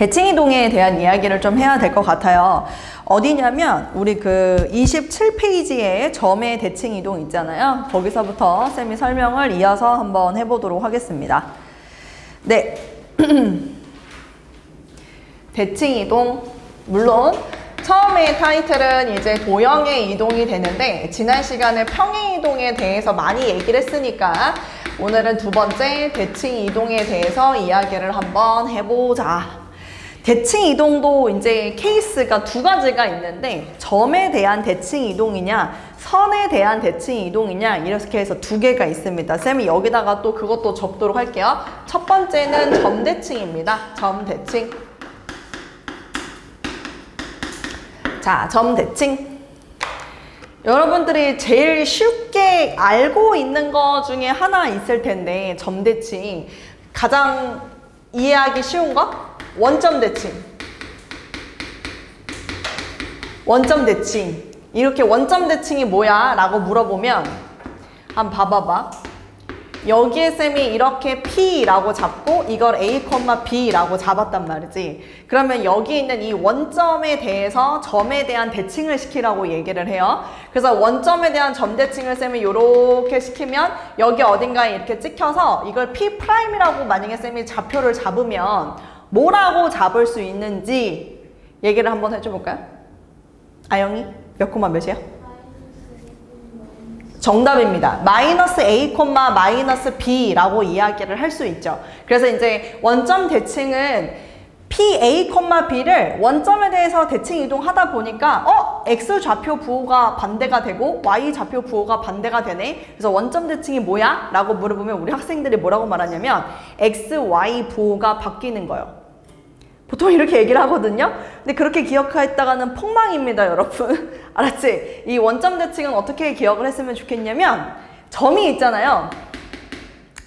대칭이동에 대한 이야기를 좀 해야 될 것 같아요. 어디냐면 우리 그 27페이지에 점의 대칭이동 있잖아요. 거기서부터 쌤이 설명을 이어서 한번 해보도록 하겠습니다. 네. 대칭이동, 물론 처음에 타이틀은 이제 도형의 이동이 되는데 지난 시간에 평행 이동에 대해서 많이 얘기를 했으니까 오늘은 두 번째 대칭 이동에 대해서 이야기를 한번 해보자. 대칭 이동도 이제 케이스가 두 가지가 있는데 점에 대한 대칭 이동이냐 선에 대한 대칭 이동이냐 이렇게 해서 두 개가 있습니다. 쌤이 여기다가 또 그것도 적도록 할게요. 첫 번째는 점 대칭입니다. 점 대칭. 자, 점 대칭. 여러분들이 제일 쉽게 알고 있는 거 중에 하나 있을 텐데 점 대칭 가장 이해하기 쉬운 거? 원점 대칭. 원점 대칭. 이렇게 원점 대칭이 뭐야? 라고 물어보면 한번 봐봐봐. 여기에 쌤이 이렇게 P라고 잡고 이걸 A, B라고 잡았단 말이지. 그러면 여기 있는 이 원점에 대해서 점에 대한 대칭을 시키라고 얘기를 해요. 그래서 원점에 대한 점 대칭을 쌤이 이렇게 시키면 여기 어딘가에 이렇게 찍혀서 이걸 P'이라고 만약에 쌤이 좌표를 잡으면 뭐라고 잡을 수 있는지 얘기를 한번 해줘볼까요? 아영이 몇 콤마 몇이야? 정답입니다. 마이너스 A, 마이너스 B라고 이야기를 할 수 있죠. 그래서 이제 원점 대칭은 PA, B를 원점에 대해서 대칭 이동하다 보니까 X 좌표 부호가 반대가 되고 Y 좌표 부호가 반대가 되네. 그래서 원점 대칭이 뭐야? 라고 물어보면 우리 학생들이 뭐라고 말하냐면 X, Y 부호가 바뀌는 거예요. 보통 이렇게 얘기를 하거든요. 근데 그렇게 기억했다가는 폭망입니다, 여러분. 알았지? 이 원점 대칭은 어떻게 기억을 했으면 좋겠냐면 점이 있잖아요.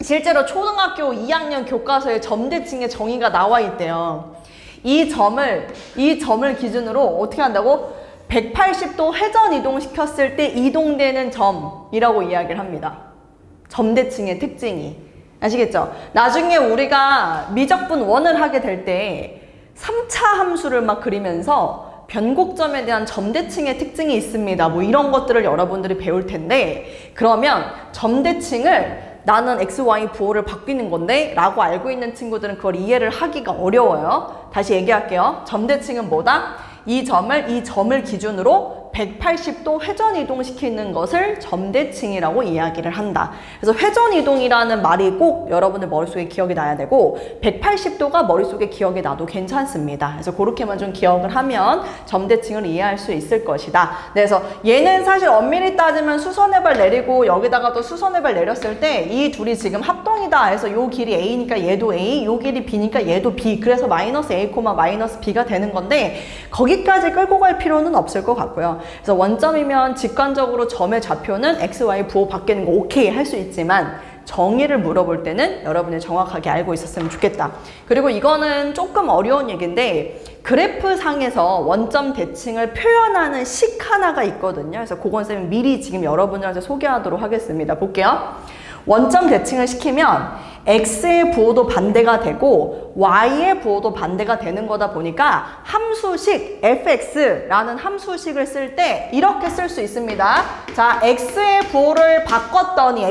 실제로 초등학교 2학년 교과서에 점 대칭의 정의가 나와 있대요. 이 점을 기준으로 어떻게 한다고? 180도 회전 이동시켰을 때 이동되는 점이라고 이야기를 합니다. 점 대칭의 특징이. 아시겠죠? 나중에 우리가 미적분 원을 하게 될 때 3차 함수를 막 그리면서 변곡점에 대한 점대칭의 특징이 있습니다. 뭐 이런 것들을 여러분들이 배울 텐데 그러면 점대칭을 나는 X, Y 부호를 바뀌는 건데 라고 알고 있는 친구들은 그걸 이해를 하기가 어려워요. 다시 얘기할게요. 점대칭은 뭐다? 이 점을 기준으로 180도 회전 이동시키는 것을 점대칭이라고 이야기를 한다. 그래서 회전 이동이라는 말이 꼭 여러분들 머릿속에 기억이 나야 되고 180도가 머릿속에 기억이 나도 괜찮습니다. 그래서 그렇게만 좀 기억을 하면 점대칭을 이해할 수 있을 것이다. 그래서 얘는 사실 엄밀히 따지면 수선의 발 내리고 여기다가 또 수선의 발 내렸을 때 이 둘이 지금 합동이다. 해서 요 길이 A니까 얘도 A, 요 길이 B니까 얘도 B. 그래서 마이너스 A, 마이너스 B가 되는 건데 거기까지 끌고 갈 필요는 없을 것 같고요. 그래서 원점이면 직관적으로 점의 좌표는 X, Y 부호 바뀌는 거 오케이 할 수 있지만 정의를 물어볼 때는 여러분이 정확하게 알고 있었으면 좋겠다. 그리고 이거는 조금 어려운 얘기인데 그래프상에서 원점 대칭을 표현하는 식 하나가 있거든요. 그래서 그건 쌤이 미리 지금 여러분들한테 소개하도록 하겠습니다. 볼게요. 원점 대칭을 시키면 X의 부호도 반대가 되고 Y의 부호도 반대가 되는 거다 보니까 함수식 fx라는 함수식을 쓸 때 이렇게 쓸 수 있습니다. 자, X의 부호를 바꿨더니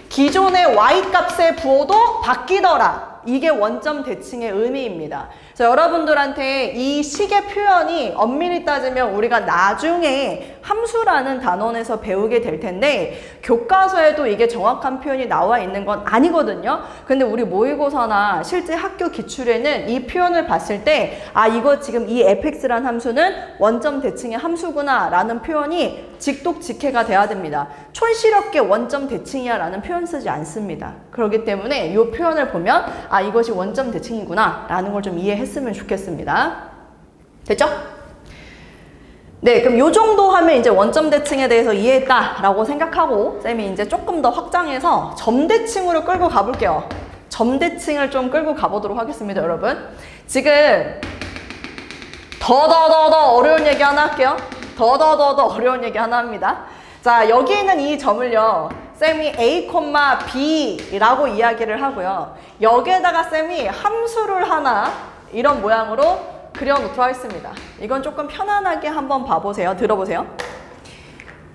기존의 Y 값의 부호도 바뀌더라. 이게 원점 대칭의 의미입니다. 그래서 여러분들한테 이 식의 표현이 엄밀히 따지면 우리가 나중에 함수라는 단원에서 배우게 될 텐데 교과서에도 이게 정확한 표현이 나와 있는 건 아니거든요. 근데 우리 모의고사나 실제 학교 기출에는 이 표현을 봤을 때 아, 이거 지금 이 fx라는 함수는 원점 대칭의 함수구나 라는 표현이 직독직해가 돼야 됩니다. 촌스럽게 원점 대칭이야 라는 표현 쓰지 않습니다. 그렇기 때문에 이 표현을 보면 아, 이것이 원점 대칭이구나 라는 걸 좀 이해했으면 좋겠습니다. 됐죠? 네, 그럼 요 정도 하면 이제 원점 대칭에 대해서 이해했다 라고 생각하고 쌤이 이제 조금 더 확장해서 점 대칭으로 끌고 가볼게요. 점 대칭을 좀 끌고 가보도록 하겠습니다, 여러분. 지금 더 어려운 얘기 하나 할게요. 더 어려운 얘기 하나 합니다. 자, 여기 있는 이 점을요, 쌤이 A, B라고 이야기를 하고요. 여기에다가 쌤이 함수를 하나 이런 모양으로 그려놓도록 하겠습니다. 이건 조금 편안하게 한번 봐보세요. 들어보세요.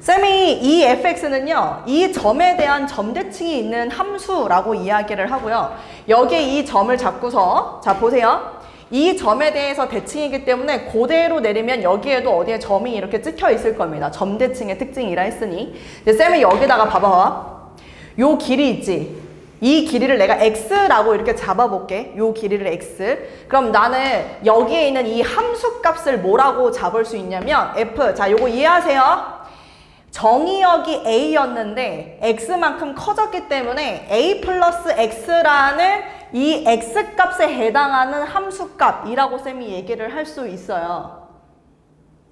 쌤이 이 fx는요, 이 점에 대한 점대칭이 있는 함수라고 이야기를 하고요. 여기에 이 점을 잡고서, 자, 보세요. 이 점에 대해서 대칭이기 때문에 그대로 내리면 여기에도 어디에 점이 이렇게 찍혀 있을 겁니다. 점대칭의 특징이라 했으니. 쌤이 여기다가 봐봐. 요 길이 있지. 이 길이를 내가 x라고 이렇게 잡아볼게. 요 길이를 x. 그럼 나는 여기에 있는 이 함수 값을 뭐라고 잡을 수 있냐면 f. 자, 요거 이해하세요? 정의역이 a였는데 x만큼 커졌기 때문에 a 플러스 x라는 이 x값에 해당하는 함수값이라고 쌤이 얘기를 할 수 있어요.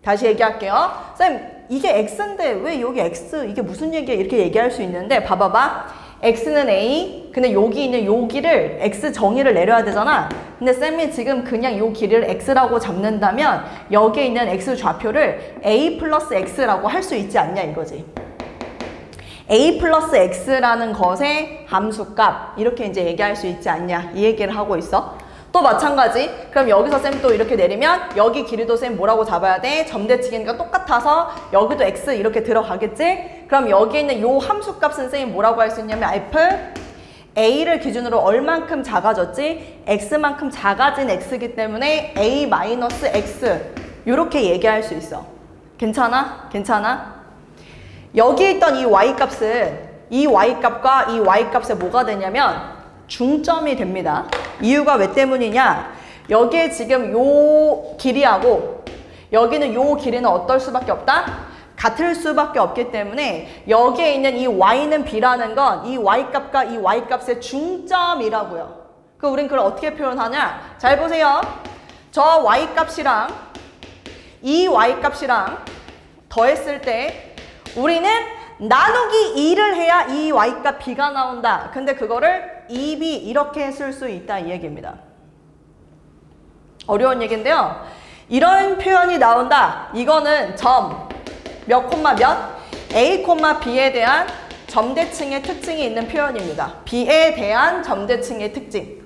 다시 얘기할게요. 쌤, 이게 x인데 왜 여기 x? 이게 무슨 얘기야? 이렇게 얘기할 수 있는데 봐봐봐. x는 a, 근데 여기 있는 요 길을 x 정의를 내려야 되잖아. 근데 쌤이 지금 그냥 요 길이를 x라고 잡는다면 여기에 있는 x 좌표를 a 플러스 x라고 할 수 있지 않냐 이거지. a 플러스 x라는 것의 함수값 이렇게 이제 얘기할 수 있지 않냐 이 얘기를 하고 있어. 또 마찬가지. 그럼 여기서 쌤 또 이렇게 내리면 여기 길이도 쌤 뭐라고 잡아야 돼? 점대칭이니까 똑같아서 여기도 x 이렇게 들어가겠지? 그럼 여기 있는 요 함수값은 쌤이 뭐라고 할 수 있냐면 f a를 기준으로 얼만큼 작아졌지? x만큼 작아진 x이기 때문에 a 마이너스 x 이렇게 얘기할 수 있어. 괜찮아? 괜찮아? 여기 있던 이 y값은 이 y값과 이 y값에 뭐가 되냐면 중점이 됩니다. 이유가 왜 때문이냐? 여기에 지금 요 길이하고 여기는 요 길이는 어떨 수밖에 없다? 같을 수밖에 없기 때문에 여기에 있는 이 y는 b라는 건 이 y값과 이 y값의 중점이라고요. 그럼 우린 그걸 어떻게 표현하냐? 잘 보세요. 저 y값이랑 이 y값이랑 더했을 때 우리는 나누기 2를 해야 이 y값 b가 나온다. 근데 그거를 2b 이렇게 쓸 수 있다 이 얘기입니다. 어려운 얘기인데요. 이런 표현이 나온다. 이거는 점 몇 콤마 몇 a 콤마 b에 대한 점대칭의 특징이 있는 표현입니다. b에 대한 점대칭의 특징.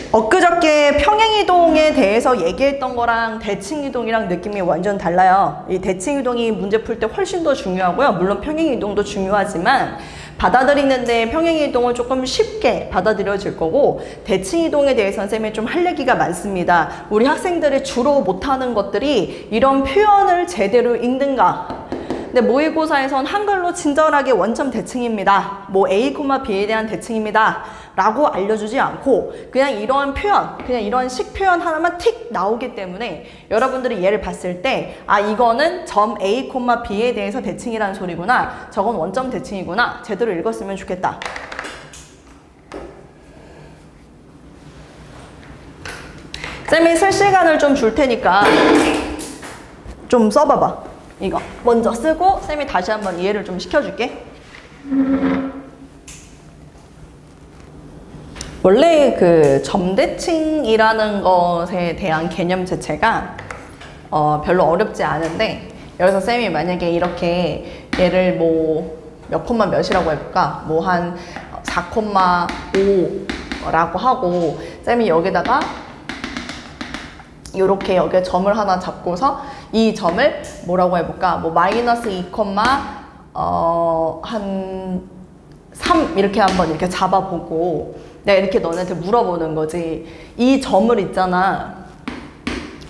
엊그저께 평행이동에 대해서 얘기했던 거랑 대칭이동이랑 느낌이 완전 달라요. 이 대칭이동이 문제 풀 때 훨씬 더 중요하고요. 물론 평행이동도 중요하지만 받아들이는데 평행이동은 조금 쉽게 받아들여질 거고 대칭이동에 대해서는 쌤이 좀 할 얘기가 많습니다. 우리 학생들이 주로 못하는 것들이 이런 표현을 제대로 읽는가. 근데 모의고사에선 한글로 친절하게 원점 대칭입니다. 뭐 A, B에 대한 대칭입니다. 라고 알려주지 않고 그냥 이런 표현, 그냥 이런 식 표현 하나만 틱 나오기 때문에 여러분들이 얘를 봤을 때 아 이거는 점 A, B에 대해서 대칭이라는 소리구나. 저건 원점 대칭이구나. 제대로 읽었으면 좋겠다. 쌤이 쓸 시간을 좀 줄 테니까 좀 써봐봐. 이거 먼저 쓰고 쌤이 다시 한번 이해를 좀 시켜줄게. 원래 그 점대칭이라는 것에 대한 개념 자체가 별로 어렵지 않은데 여기서 쌤이 만약에 이렇게 얘를 뭐 몇 콤마 몇이라고 해볼까? 뭐 한 4,5라고 하고 쌤이 여기다가 이렇게 여기에 점을 하나 잡고서 이 점을 뭐라고 해볼까? 뭐 마이너스 2, 한 3 이렇게 한번 이렇게 잡아보고 내가 이렇게 너네한테 물어보는 거지. 이 점을 있잖아.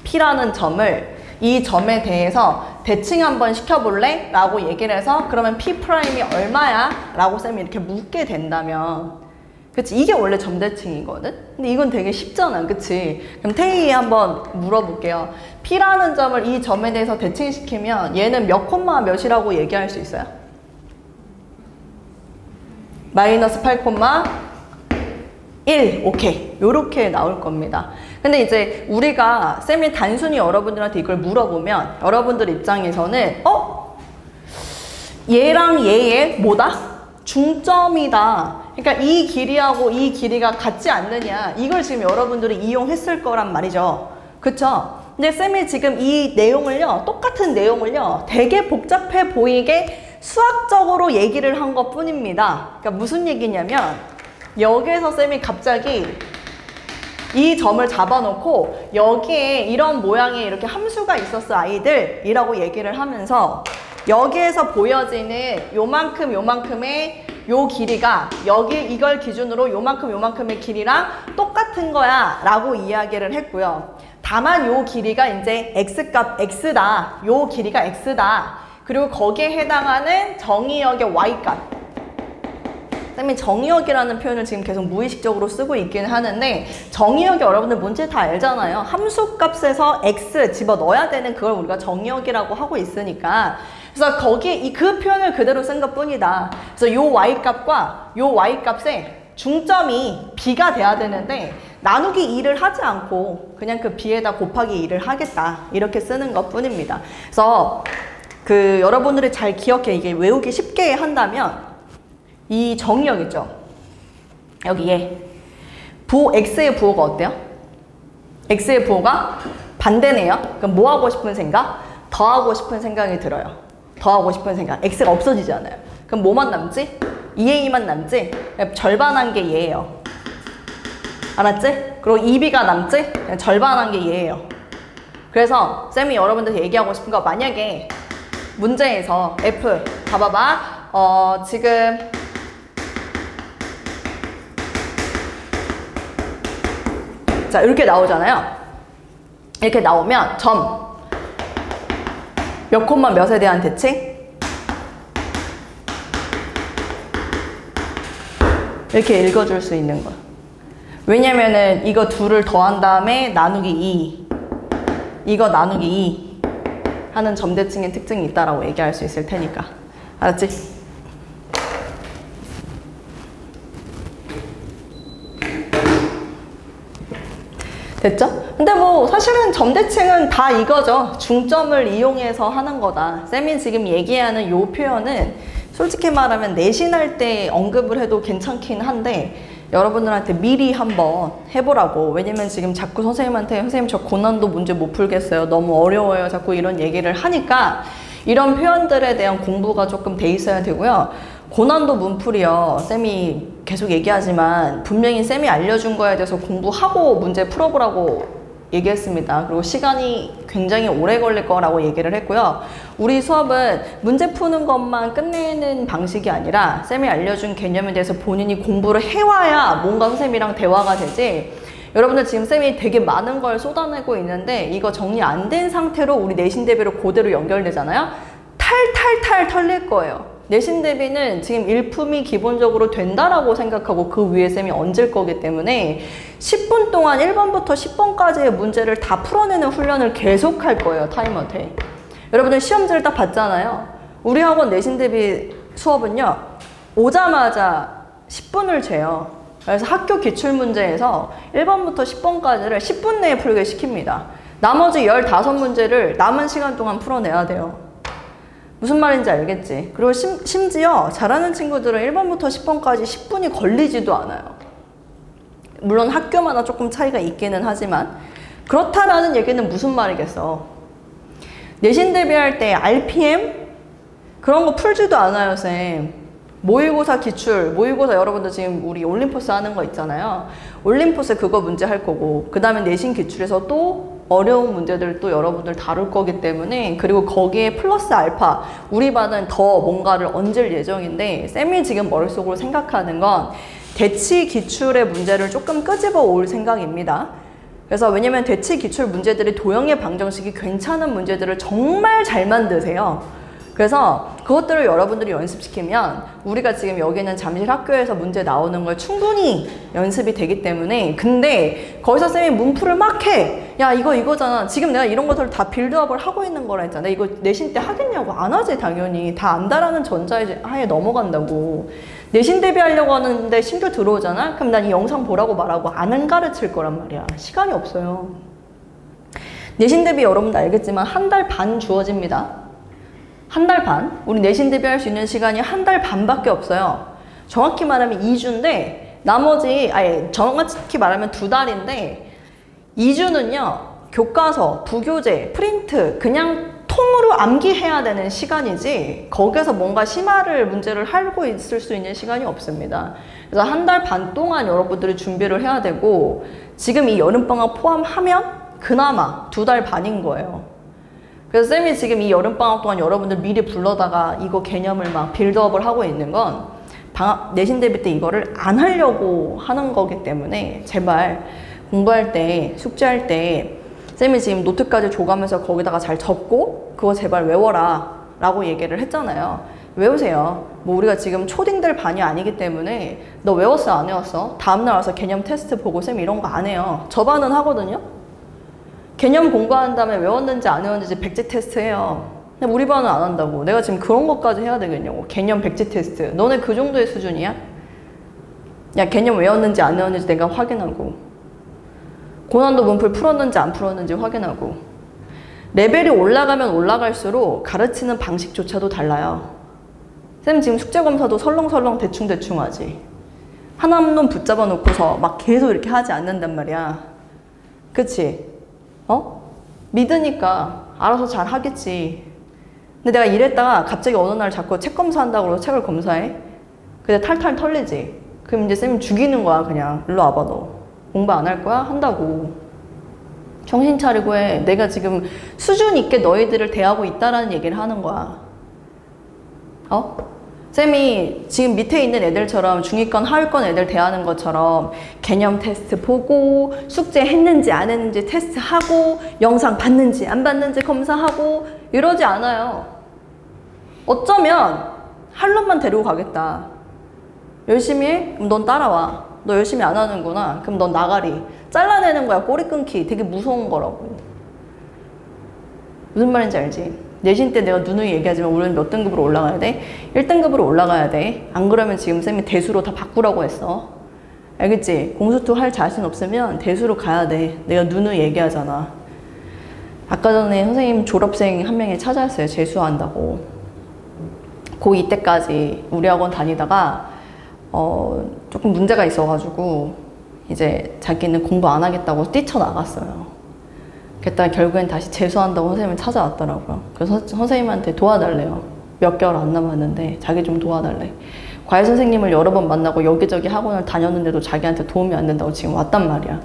P라는 점을 이 점에 대해서 대칭 한번 시켜볼래? 라고 얘기를 해서 그러면 P 프라임이 얼마야? 라고 쌤이 이렇게 묻게 된다면 그치? 이게 원래 점대칭이거든? 근데 이건 되게 쉽잖아. 그치? 그럼 태희에 한번 물어볼게요. P라는 점을 이 점에 대해서 대칭시키면 얘는 몇 콤마 몇이라고 얘기할 수 있어요? 마이너스 8, 1. 오케이. 요렇게 나올 겁니다. 근데 이제 우리가 쌤이 단순히 여러분들한테 이걸 물어보면 여러분들 입장에서는 얘랑 얘의 뭐다? 중점이다. 그러니까 이 길이하고 이 길이가 같지 않느냐. 이걸 지금 여러분들이 이용했을 거란 말이죠. 그쵸? 근데 쌤이 지금 이 내용을요, 똑같은 내용을요, 되게 복잡해 보이게 수학적으로 얘기를 한 것 뿐입니다. 그러니까 무슨 얘기냐면, 여기에서 쌤이 갑자기 이 점을 잡아놓고 여기에 이런 모양의 이렇게 함수가 있었어 아이들이라고 얘기를 하면서 여기에서 보여지는 요만큼의 요 길이가 여기 이걸 기준으로 요만큼의 길이랑 똑같은 거야 라고 이야기를 했고요. 다만 요 길이가 이제 x값 x다, 요 길이가 x다, 그리고 거기에 해당하는 정의역의 y값, 쌤이 정의역이라는 표현을 지금 계속 무의식적으로 쓰고 있긴 하는데, 정의역이 여러분들 뭔지 다 알잖아요. 함수값에서 x 집어넣어야 되는 그걸 우리가 정의역이라고 하고 있으니까, 그래서 거기에 그 표현을 그대로 쓴 것 뿐이다. 그래서 요 y값과 요 y값의 중점이 b가 돼야 되는데 나누기 2를 하지 않고 그냥 그 b에다 곱하기 2를 하겠다, 이렇게 쓰는 것 뿐입니다. 그래서 여러분들이 잘 기억해, 이게 외우기 쉽게 한다면 이 정의역 있죠? 여기에 x의 부호가 어때요? x의 부호가 반대네요. 그럼 뭐 하고 싶은 생각? 더하고 싶은 생각이 들어요. 더하고 싶은 생각. x가 없어지잖아요. 그럼 뭐만 남지? 2a만 남지? 절반한 게 얘예요. 알았지? 그리고 2b가 남지? 절반한 게 얘예요. 그래서 쌤이 여러분들한테 얘기하고 싶은 거, 만약에 문제에서 F 봐봐봐. 지금 자, 이렇게 나오잖아요. 이렇게 나오면 점 몇 콤마 몇에 대한 대칭? 이렇게 읽어줄 수 있는 거야. 왜냐면은 이거 둘을 더한 다음에 나누기 2, 이거 나누기 2 하는 점대칭의 특징이 있다라고 얘기할 수 있을 테니까. 알았지? 됐죠? 근데 뭐 사실은 점대칭은 다 이거죠. 중점을 이용해서 하는 거다. 쌤이 지금 얘기하는 요 표현은 솔직히 말하면 내신할 때 언급을 해도 괜찮긴 한데 여러분들한테 미리 한번 해보라고. 왜냐면 지금 자꾸 선생님한테 선생님 저 고난도 문제 못 풀겠어요, 너무 어려워요, 자꾸 이런 얘기를 하니까 이런 표현들에 대한 공부가 조금 돼 있어야 되고요. 고난도 문풀이요, 쌤이 계속 얘기하지만 분명히 쌤이 알려준 거에 대해서 공부하고 문제 풀어보라고 얘기했습니다. 그리고 시간이 굉장히 오래 걸릴 거라고 얘기를 했고요. 우리 수업은 문제 푸는 것만 끝내는 방식이 아니라 쌤이 알려준 개념에 대해서 본인이 공부를 해와야 뭔가 선생님이랑 대화가 되지, 여러분들 지금 쌤이 되게 많은 걸 쏟아내고 있는데 이거 정리 안 된 상태로 우리 내신 대비로 그대로 연결되잖아요. 탈탈탈 털릴 거예요. 내신 대비는 지금 일품이 기본적으로 된다라고 생각하고 그 위에 쌤이 얹을 거기 때문에 10분 동안 1번부터 10번까지의 문제를 다 풀어내는 훈련을 계속 할 거예요. 타임어택. 여러분들 시험지를 딱 봤잖아요. 우리 학원 내신 대비 수업은요, 오자마자 10분을 재요. 그래서 학교 기출문제에서 1번부터 10번까지를 10분 내에 풀게 시킵니다. 나머지 15문제를 남은 시간 동안 풀어내야 돼요. 무슨 말인지 알겠지? 그리고 심지어 잘하는 친구들은 1번부터 10번까지 10분이 걸리지도 않아요. 물론 학교마다 조금 차이가 있기는 하지만 그렇다라는 얘기는 무슨 말이겠어? 내신 대비할 때 RPM? 그런 거 풀지도 않아요, 쌤. 모의고사 기출, 모의고사 여러분들 지금 우리 올림포스 하는 거 있잖아요. 올림포스 그거 문제 할 거고, 그 다음에 내신 기출에서 또 어려운 문제들 또 여러분들 다룰 거기 때문에, 그리고 거기에 플러스 알파 우리 반은 더 뭔가를 얹을 예정인데 쌤이 지금 머릿속으로 생각하는 건 대치 기출의 문제를 조금 끄집어 올 생각입니다. 그래서 왜냐면 대치 기출 문제들이 도형의 방정식이 괜찮은 문제들을 정말 잘 만드세요. 그래서 그것들을 여러분들이 연습시키면 우리가 지금 여기는 잠실 학교에서 문제 나오는 걸 충분히 연습이 되기 때문에, 근데 거기서 쌤이 문풀을 막 해. 야, 이거잖아. 지금 내가 이런 것들을 다 빌드업을 하고 있는 거라 했잖아. 이거 내신 때 하겠냐고. 안 하지, 당연히. 다 안다라는 전자하에 넘어간다고. 내신 대비하려고 하는데 신규 들어오잖아? 그럼 난 이 영상 보라고 말하고 안 가르칠 거란 말이야. 시간이 없어요. 내신 대비 여러분도 알겠지만 한 달 반 주어집니다. 한 달 반? 우리 내신 대비할 수 있는 시간이 한 달 반밖에 없어요. 정확히 말하면 2주인데 나머지, 정확히 말하면 2달인데 2주는요 교과서, 부교재, 프린트 그냥 통으로 암기해야 되는 시간이지 거기서 뭔가 심화를 문제를 하고 있을 수 있는 시간이 없습니다. 그래서 한 달 반 동안 여러분들이 준비를 해야 되고 지금 이 여름방학 포함하면 그나마 2달 반인 거예요. 그래서 쌤이 지금 이 여름방학 동안 여러분들 미리 불러다가 이거 개념을 막 빌드업을 하고 있는 건 내신 대비 때 이거를 안 하려고 하는 거기 때문에 제발 공부할 때, 숙제할 때 쌤이 지금 노트까지 줘가면서 거기다가 잘 적고 그거 제발 외워라 라고 얘기를 했잖아요. 외우세요. 뭐 우리가 지금 초딩들 반이 아니기 때문에 너 외웠어 안 외웠어? 다음날 와서 개념 테스트 보고 쌤 이런 거 안 해요. 저 반은 하거든요. 개념 공부한 다음에 외웠는지 안 외웠는지 백지 테스트 해요. 근데 우리 반은 안 한다고. 내가 지금 그런 것까지 해야 되겠냐고. 개념 백지 테스트. 너네 그 정도의 수준이야? 야 개념 외웠는지 안 외웠는지 내가 확인하고 고난도 문풀 풀었는지 안 풀었는지 확인하고 레벨이 올라가면 올라갈수록 가르치는 방식조차도 달라요. 쌤 지금 숙제검사도 설렁설렁 대충대충 하지. 하나만 붙잡아 놓고서 막 계속 이렇게 하지 않는단 말이야. 그치? 믿으니까 알아서 잘 하겠지. 근데 내가 이랬다가 갑자기 어느 날 자꾸 책 검사한다고 해서 책을 검사해. 근데 탈탈 털리지. 그럼 이제 쌤이 죽이는 거야 그냥. 일로 와봐 너. 공부 안 할 거야? 한다고. 정신 차리고 해. 내가 지금 수준 있게 너희들을 대하고 있다라는 얘기를 하는 거야. 쌤이 지금 밑에 있는 애들처럼 중위권, 하위권 애들 대하는 것처럼 개념 테스트 보고 숙제 했는지 안 했는지 테스트하고 영상 봤는지 안 봤는지 검사하고 이러지 않아요. 어쩌면 할 놈만 데리고 가겠다. 열심히 해? 그럼 넌 따라와. 너 열심히 안 하는구나. 그럼 넌 나가리. 잘라내는 거야. 꼬리 끊기. 되게 무서운 거라고. 무슨 말인지 알지? 내신 때 내가 누누이 얘기하지만 우리는 몇 등급으로 올라가야 돼? 1등급으로 올라가야 돼. 안 그러면 지금 쌤이 대수로 다 바꾸라고 했어. 알겠지? 공수투 할 자신 없으면 대수로 가야 돼. 내가 누누이 얘기하잖아. 아까 전에 선생님 졸업생 한 명이 찾아왔어요. 재수한다고. 고2 때까지 우리 학원 다니다가 조금 문제가 있어가지고 이제 자기는 공부 안 하겠다고 뛰쳐나갔어요. 그랬다가 결국엔 다시 재수한다고 선생님을 찾아왔더라고요. 그래서 선생님한테 도와달래요. 몇 개월 안 남았는데 자기 좀 도와달래. 과외 선생님을 여러 번 만나고 여기저기 학원을 다녔는데도 자기한테 도움이 안 된다고 지금 왔단 말이야.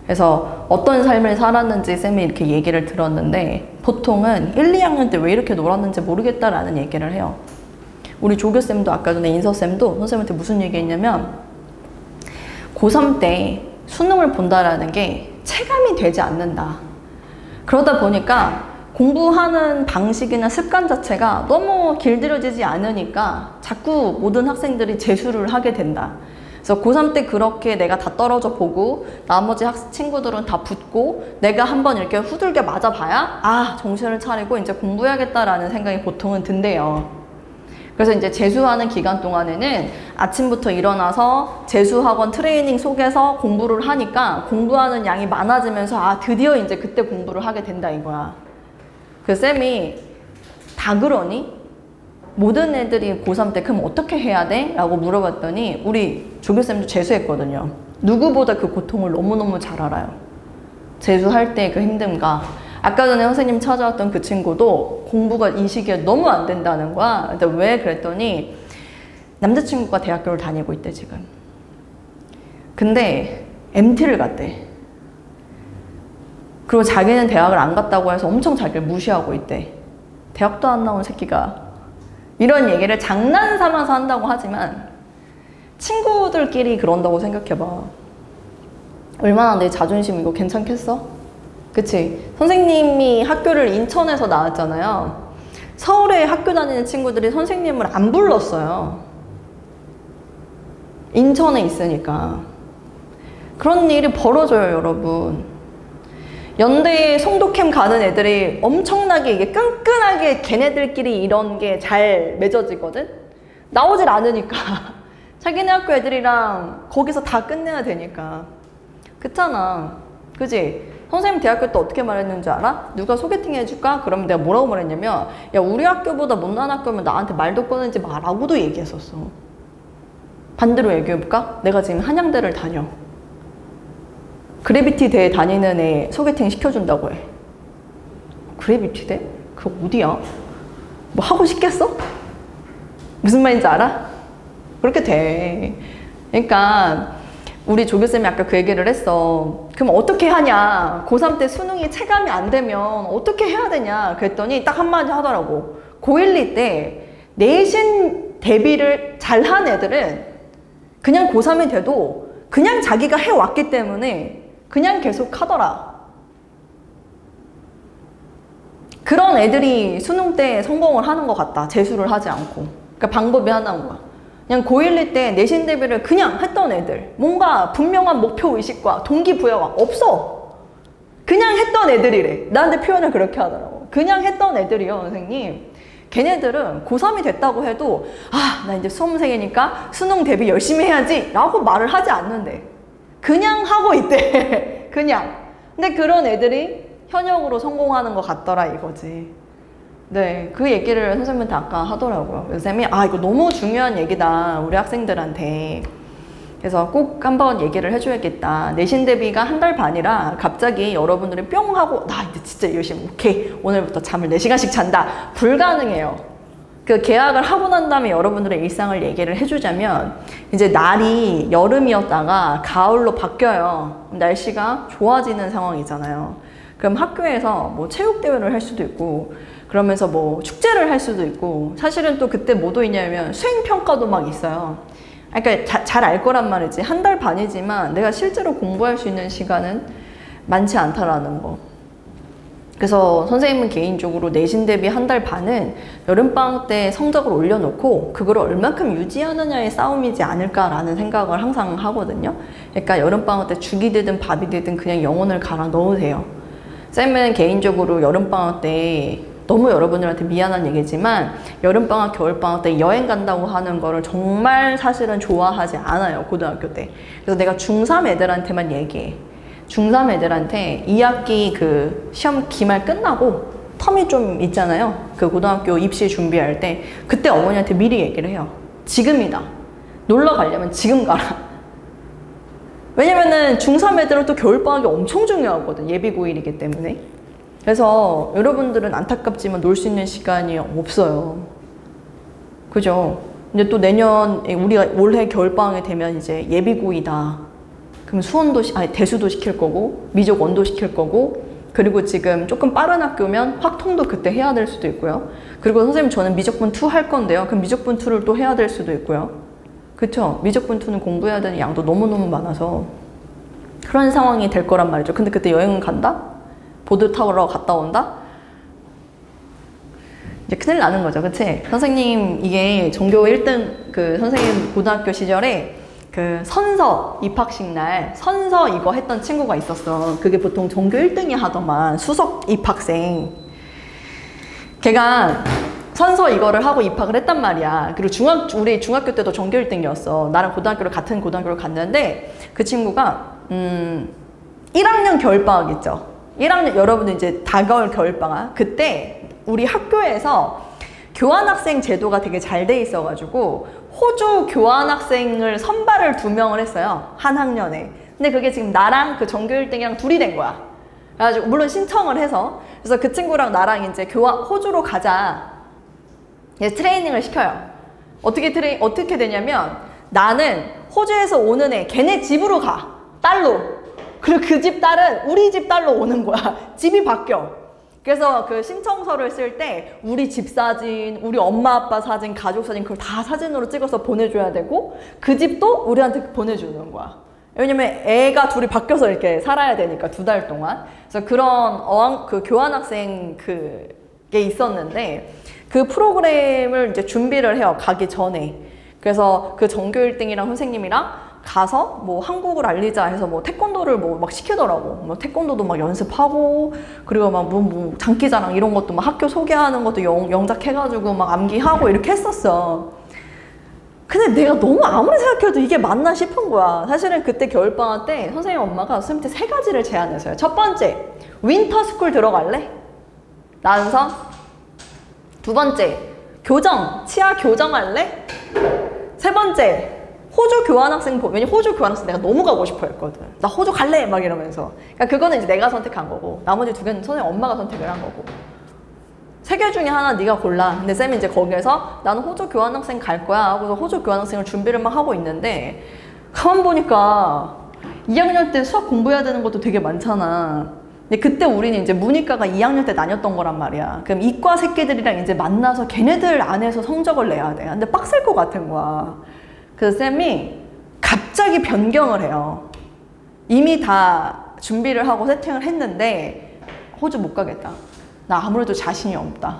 그래서 어떤 삶을 살았는지 쌤이 이렇게 얘기를 들었는데 보통은 1, 2학년 때 왜 이렇게 놀았는지 모르겠다라는 얘기를 해요. 우리 조교쌤도 아까 전에 인서쌤도 선생님한테 무슨 얘기했냐면 고3 때 수능을 본다라는 게 체감이 되지 않는다. 그러다 보니까 공부하는 방식이나 습관 자체가 너무 길들여지지 않으니까 자꾸 모든 학생들이 재수를 하게 된다. 그래서 고3 때 그렇게 내가 다 떨어져 보고 나머지 친구들은 다 붙고 내가 한번 이렇게 후들겨 맞아봐야 정신을 차리고 이제 공부해야겠다라는 생각이 보통은 든대요. 그래서 이제 재수하는 기간 동안에는 아침부터 일어나서 재수학원 트레이닝 속에서 공부를 하니까 공부하는 양이 많아지면서 드디어 이제 그때 공부를 하게 된다 이거야. 그 쌤이 다 그러니? 모든 애들이 고3 때 그럼 어떻게 해야 돼? 라고 물어봤더니 우리 조교쌤도 재수했거든요. 누구보다 그 고통을 너무너무 잘 알아요. 재수할 때 그 힘듦과 아까 전에 선생님 찾아왔던 그 친구도 공부가 이 시기에 너무 안 된다는 거야. 근데 왜 그랬더니 남자친구가 대학교를 다니고 있대 지금. 근데 MT를 갔대. 그리고 자기는 대학을 안 갔다고 해서 엄청 자기를 무시하고 있대. 대학도 안 나온 새끼가. 이런 얘기를 장난 삼아서 한다고 하지만 친구들끼리 그런다고 생각해봐. 얼마나 내 자존심 이거 괜찮겠어? 그치? 선생님이 학교를 인천에서 나왔잖아요. 서울에 학교 다니는 친구들이 선생님을 안 불렀어요. 인천에 있으니까. 그런 일이 벌어져요, 여러분. 연대에 송도캠 가는 애들이 엄청나게 이게 끈끈하게 걔네들끼리 이런 게 잘 맺어지거든? 나오질 않으니까. 자기네 학교 애들이랑 거기서 다 끝내야 되니까. 그렇잖아. 그치? 선생님 대학교 때 어떻게 말했는지 알아? 누가 소개팅 해줄까? 그러면 내가 뭐라고 말했냐면 야 우리 학교보다 못난 학교면 나한테 말도 꺼내지 마라고도 얘기했었어. 반대로 얘기해볼까? 내가 지금 한양대를 다녀. 그래비티 대에 다니는 애 소개팅 시켜준다고 해. 그래비티 대? 그거 어디야? 뭐 하고 싶겠어? 무슨 말인지 알아? 그렇게 돼. 그러니까 우리 조교쌤이 아까 그 얘기를 했어. 그럼 어떻게 하냐? 고3 때 수능이 체감이 안 되면 어떻게 해야 되냐? 그랬더니 딱 한마디 하더라고. 고1, 2 때 내신 대비를 잘한 애들은 그냥 고3이 돼도 그냥 자기가 해왔기 때문에 그냥 계속 하더라. 그런 애들이 수능 때 성공을 하는 것 같다. 재수를 하지 않고. 그러니까 방법이 하나인 거야. 그냥 고1, 2 때 내신 대비를 그냥 했던 애들. 뭔가 분명한 목표의식과 동기부여가 없어. 그냥 했던 애들이래. 나한테 표현을 그렇게 하더라고. 그냥 했던 애들이요, 선생님. 걔네들은 고3이 됐다고 해도 나 이제 수험생이니까 수능 대비 열심히 해야지 라고 말을 하지 않는데 그냥 하고 있대. 그냥. 근데 그런 애들이 현역으로 성공하는 것 같더라 이거지. 네, 그 얘기를 선생님한테 아까 하더라고요. 선생님이 이거 너무 중요한 얘기다 우리 학생들한테. 그래서 꼭 한번 얘기를 해줘야겠다. 내신 대비가 1달 반이라 갑자기 여러분들이 뿅 하고 나 이제 진짜 열심히 오케이 오늘부터 잠을 4시간씩 잔다. 불가능해요. 그 계약을 하고 난 다음에 여러분들의 일상을 얘기를 해주자면 이제 날이 여름이었다가 가을로 바뀌어요. 날씨가 좋아지는 상황이잖아요. 그럼 학교에서 뭐 체육대회를 할 수도 있고 그러면서 뭐 축제를 할 수도 있고 사실은 또 그때 뭐도 있냐면 수행평가도 막 있어요. 그러니까 잘 알 거란 말이지. 1달 반이지만 내가 실제로 공부할 수 있는 시간은 많지 않다라는 거. 그래서 선생님은 개인적으로 내신 대비 1달 반은 여름방학 때 성적을 올려놓고 그걸 얼만큼 유지하느냐의 싸움이지 않을까라는 생각을 항상 하거든요. 그러니까 여름방학 때 죽이 되든 밥이 되든 그냥 영혼을 갈아 넣으세요. 쌤은 개인적으로 여름방학 때 너무 여러분들한테 미안한 얘기지만 여름방학, 겨울방학 때 여행 간다고 하는 거를 정말 사실은 좋아하지 않아요. 고등학교 때. 그래서 내가 중3 애들한테만 얘기해. 중3 애들한테 2학기 그 시험 기말 끝나고 텀이 좀 있잖아요. 그 고등학교 입시 준비할 때 그때 어머니한테 미리 얘기를 해요. 지금이다. 놀러 가려면 지금 가라. 왜냐면은 중3 애들은 또 겨울방학이 엄청 중요하거든. 예비고1이기 때문에. 그래서 여러분들은 안타깝지만 놀 수 있는 시간이 없어요. 그죠? 근데 또 내년 우리가 올해 겨울방학이 되면 이제 예비고2다. 그럼 수원도 대수도 시킬 거고 미적원도 시킬 거고 그리고 지금 조금 빠른 학교면 확통도 그때 해야 될 수도 있고요. 그리고 선생님 저는 미적분 2 할 건데요. 그럼 미적분 2를 또 해야 될 수도 있고요. 그쵸? 미적분 2는 공부해야 되는 양도 너무너무 많아서 그런 상황이 될 거란 말이죠. 근데 그때 여행은 간다? 보드 타러 갔다 온다? 이제 큰일 나는 거죠. 그치? 선생님 이게 전교 1등 그 선생님 고등학교 시절에 그 선서 입학식 날 선서 이거 했던 친구가 있었어. 그게 보통 전교 1등이 하더만 수석 입학생. 걔가 선서 이거를 하고 입학을 했단 말이야. 그리고 우리 중학교 때도 전교 1등이었어. 나랑 같은 고등학교를 갔는데 그 친구가 1학년 겨울방학 있죠. 1학년 여러분들 이제 다가올 겨울방학 그때 우리 학교에서 교환학생 제도가 되게 잘 돼 있어가지고 호주 교환학생을 선발을 2명을 했어요. 한 학년에. 근데 그게 지금 나랑 그 전교 1등이랑 둘이 된 거야. 그래가지고 물론 신청을 해서 그래서 그 친구랑 나랑 이제 호주로 가자. 이제 트레이닝을 시켜요. 어떻게 되냐면 나는 호주에서 오는 애 걔네 집으로 가. 딸로. 그리고 그 집 딸은 우리 집 딸로 오는 거야. 집이 바뀌어. 그래서 그 신청서를 쓸 때 우리 집 사진, 우리 엄마 아빠 사진, 가족 사진 그걸 다 사진으로 찍어서 보내줘야 되고 그 집도 우리한테 보내주는 거야. 왜냐면 애가 둘이 바뀌어서 이렇게 살아야 되니까 2달 동안. 그래서 그런 그 교환학생 그게 있었는데 그 프로그램을 이제 준비를 해요. 가기 전에. 그래서 그 전교 1등이랑 선생님이랑 가서 뭐 한국을 알리자 해서 뭐 태권도를 뭐 막 시키더라고. 뭐 태권도도 막 연습하고 그리고 막 뭐 장기자랑 이런 것도 막 학교 소개하는 것도 영작해가지고 막 암기하고 이렇게 했었어. 근데 내가 너무 아무리 생각해도 이게 맞나 싶은 거야. 사실은 그때 겨울방학 때 선생님 엄마가 선생님한테 3가지를 제안했어요. 첫 번째, 윈터스쿨 들어갈래? 난선. 2번째, 치아 교정할래? 3번째, 호주 교환학생, 왜냐면 호주 교환학생 내가 너무 가고 싶어 했거든. 나 호주 갈래! 막 이러면서. 그러니까 그거는 이제 내가 선택한 거고, 나머지 두 개는 선생님 엄마가 선택을 한 거고. 세 개 중에 하나 네가 골라. 근데 쌤이 이제 거기에서 나는 호주 교환학생 갈 거야 하고서 호주 교환학생을 준비를 막 하고 있는데, 가만 보니까 2학년 때 수학 공부해야 되는 것도 되게 많잖아. 근데 그때 우리는 이제 문이과가 2학년 때 나뉘었던 거란 말이야. 그럼 이과 새끼들이랑 이제 만나서 걔네들 안에서 성적을 내야 돼. 근데 빡셀 것 같은 거야. 그래서 쌤이 갑자기 변경을 해요. 이미 다 준비를 하고 세팅을 했는데 호주 못 가겠다. 나 아무래도 자신이 없다.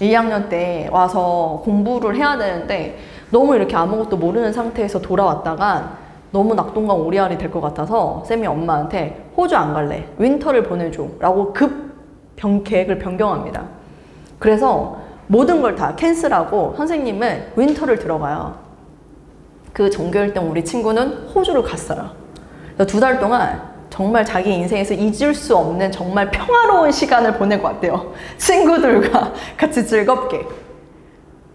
2학년 때 와서 공부를 해야 되는데 너무 이렇게 아무것도 모르는 상태에서 돌아왔다가 너무 낙동강 오리알이 될 것 같아서 쌤이 엄마한테 호주 안 갈래. 윈터를 보내줘. 라고 계획을 변경합니다. 그래서 모든 걸 다 캔슬하고 선생님은 윈터를 들어가요. 그 전교일 때 우리 친구는 호주를 갔어요. 2달 동안 정말 자기 인생에서 잊을 수 없는 정말 평화로운 시간을 보낼 것 같아요. 친구들과 같이 즐겁게.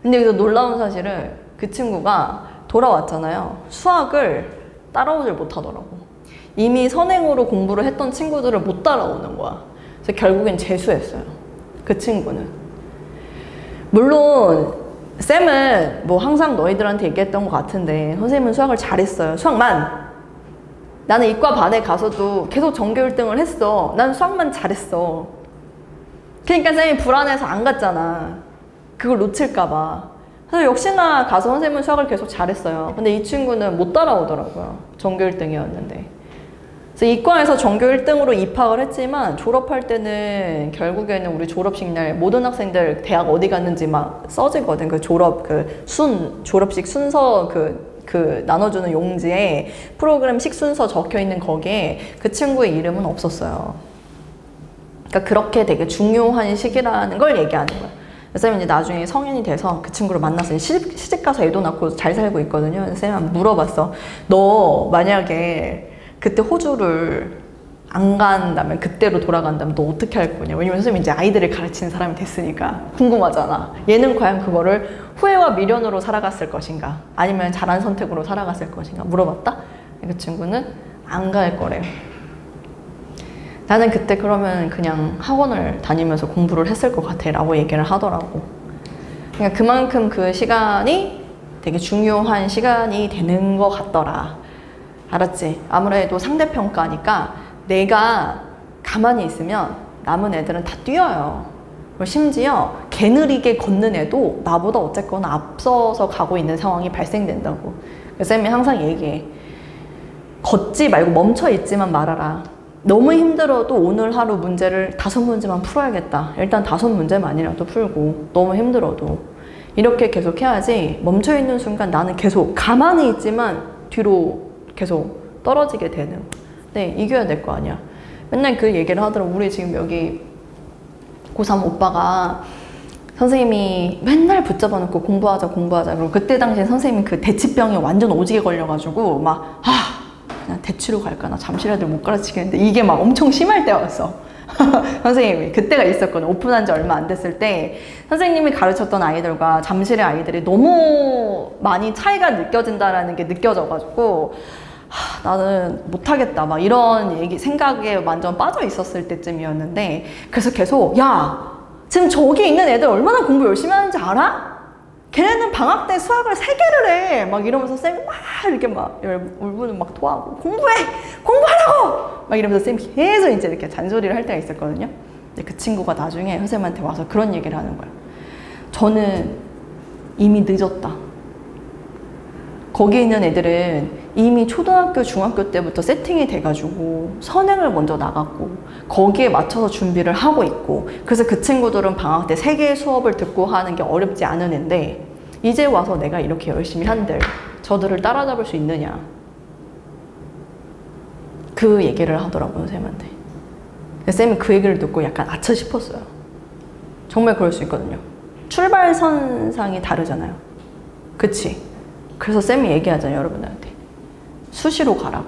근데 여기서 놀라운 사실은 그 친구가 돌아왔잖아요. 수학을 따라오질 못하더라고. 이미 선행으로 공부를 했던 친구들을 못 따라오는 거야. 그래서 결국엔 재수했어요. 그 친구는. 물론 쌤은 뭐 항상 너희들한테 얘기했던 것 같은데 선생님은 수학을 잘했어요. 수학만. 나는 이과 반에 가서도 계속 전교 1등을 했어. 난 수학만 잘했어. 그러니까 쌤이 불안해서 안 갔잖아. 그걸 놓칠까 봐. 그래서 역시나 가서 선생님은 수학을 계속 잘했어요. 근데 이 친구는 못 따라오더라고요. 전교 1등이었는데. 그래서 이과에서 전교 1등으로 입학을 했지만 졸업할 때는 결국에는 우리 졸업식 날 모든 학생들 대학 어디 갔는지 막 써지거든. 그 졸업식 순서 그 나눠주는 용지에 프로그램식 순서 적혀 있는 거기에 그 친구의 이름은 없었어요. 그러니까 그렇게 되게 중요한 시기라는 걸 얘기하는 거예요. 쌤이 이제 나중에 성인이 돼서 그 친구를 만나서 시집 가서 애도 낳고 잘 살고 있거든요. 쌤한테 물어봤어. 너 만약에 그때 호주를 안 간다면, 그때로 돌아간다면 너 어떻게 할 거냐? 왜냐면 선생님이 이제 아이들을 가르치는 사람이 됐으니까 궁금하잖아. 얘는 과연 그거를 후회와 미련으로 살아갔을 것인가? 아니면 잘한 선택으로 살아갔을 것인가? 물어봤다? 그 친구는 안 갈 거래요. 나는 그때 그러면 그냥 학원을 다니면서 공부를 했을 것 같아 라고 얘기를 하더라고. 그러니까 그만큼 그 시간이 되게 중요한 시간이 되는 것 같더라. 알았지? 아무래도 상대평가니까 내가 가만히 있으면 남은 애들은 다 뛰어요. 그리고 심지어 개느리게 걷는 애도 나보다 어쨌거나 앞서서 가고 있는 상황이 발생된다고. 그래서 쌤이 항상 얘기해. 걷지 말고 멈춰 있지만 말아라. 너무 힘들어도 오늘 하루 문제를 5문제만 풀어야겠다. 일단 5문제만이라도 풀고, 너무 힘들어도 이렇게 계속 해야지. 멈춰 있는 순간 나는 계속 가만히 있지만 뒤로 계속 떨어지게 되는. 네, 이겨야 될 거 아니야. 맨날 그 얘기를 하더라고. 우리 지금 여기 고3 오빠가 선생님이 맨날 붙잡아 놓고 공부하자. 그리고 그때 당시에 선생님이 그 대치병에 완전 오지게 걸려가지고 막 그냥 대치로 갈까? 나 잠실애들 못 가르치겠는데 이게 막 엄청 심할 때였어. 선생님이 그때가 있었거든. 오픈한 지 얼마 안 됐을 때 선생님이 가르쳤던 아이들과 잠실의 아이들이 너무 많이 차이가 느껴진다라는 게 느껴져가지고 나는 못하겠다 막 이런 생각에 완전 빠져 있었을 때쯤이었는데, 그래서 계속 야 지금 저기 있는 애들 얼마나 공부 열심히 하는지 알아? 걔네는 방학 때 수학을 3개를 해 막 이러면서 쌤이 막 이렇게 막 울분을 막 토하고 공부하라고 막 이러면서 쌤이 계속 이제 이렇게 잔소리를 할 때가 있었거든요. 근데 그 친구가 나중에 선생님한테 와서 그런 얘기를 하는 거예요. 저는 이미 늦었다. 거기 있는 애들은 이미 초등학교, 중학교 때부터 세팅이 돼가지고 선행을 먼저 나갔고 거기에 맞춰서 준비를 하고 있고, 그래서 그 친구들은 방학 때 3개의 수업을 듣고 하는 게 어렵지 않은 앤데 이제 와서 내가 이렇게 열심히 한들 저들을 따라잡을 수 있느냐, 그 얘기를 하더라고요, 선생님한테. 쌤이 그 얘기를 듣고 약간 아차 싶었어요. 정말 그럴 수 있거든요. 출발선상이 다르잖아요. 그치? 그래서 쌤이 얘기하잖아요, 여러분들한테. 수시로 가라고.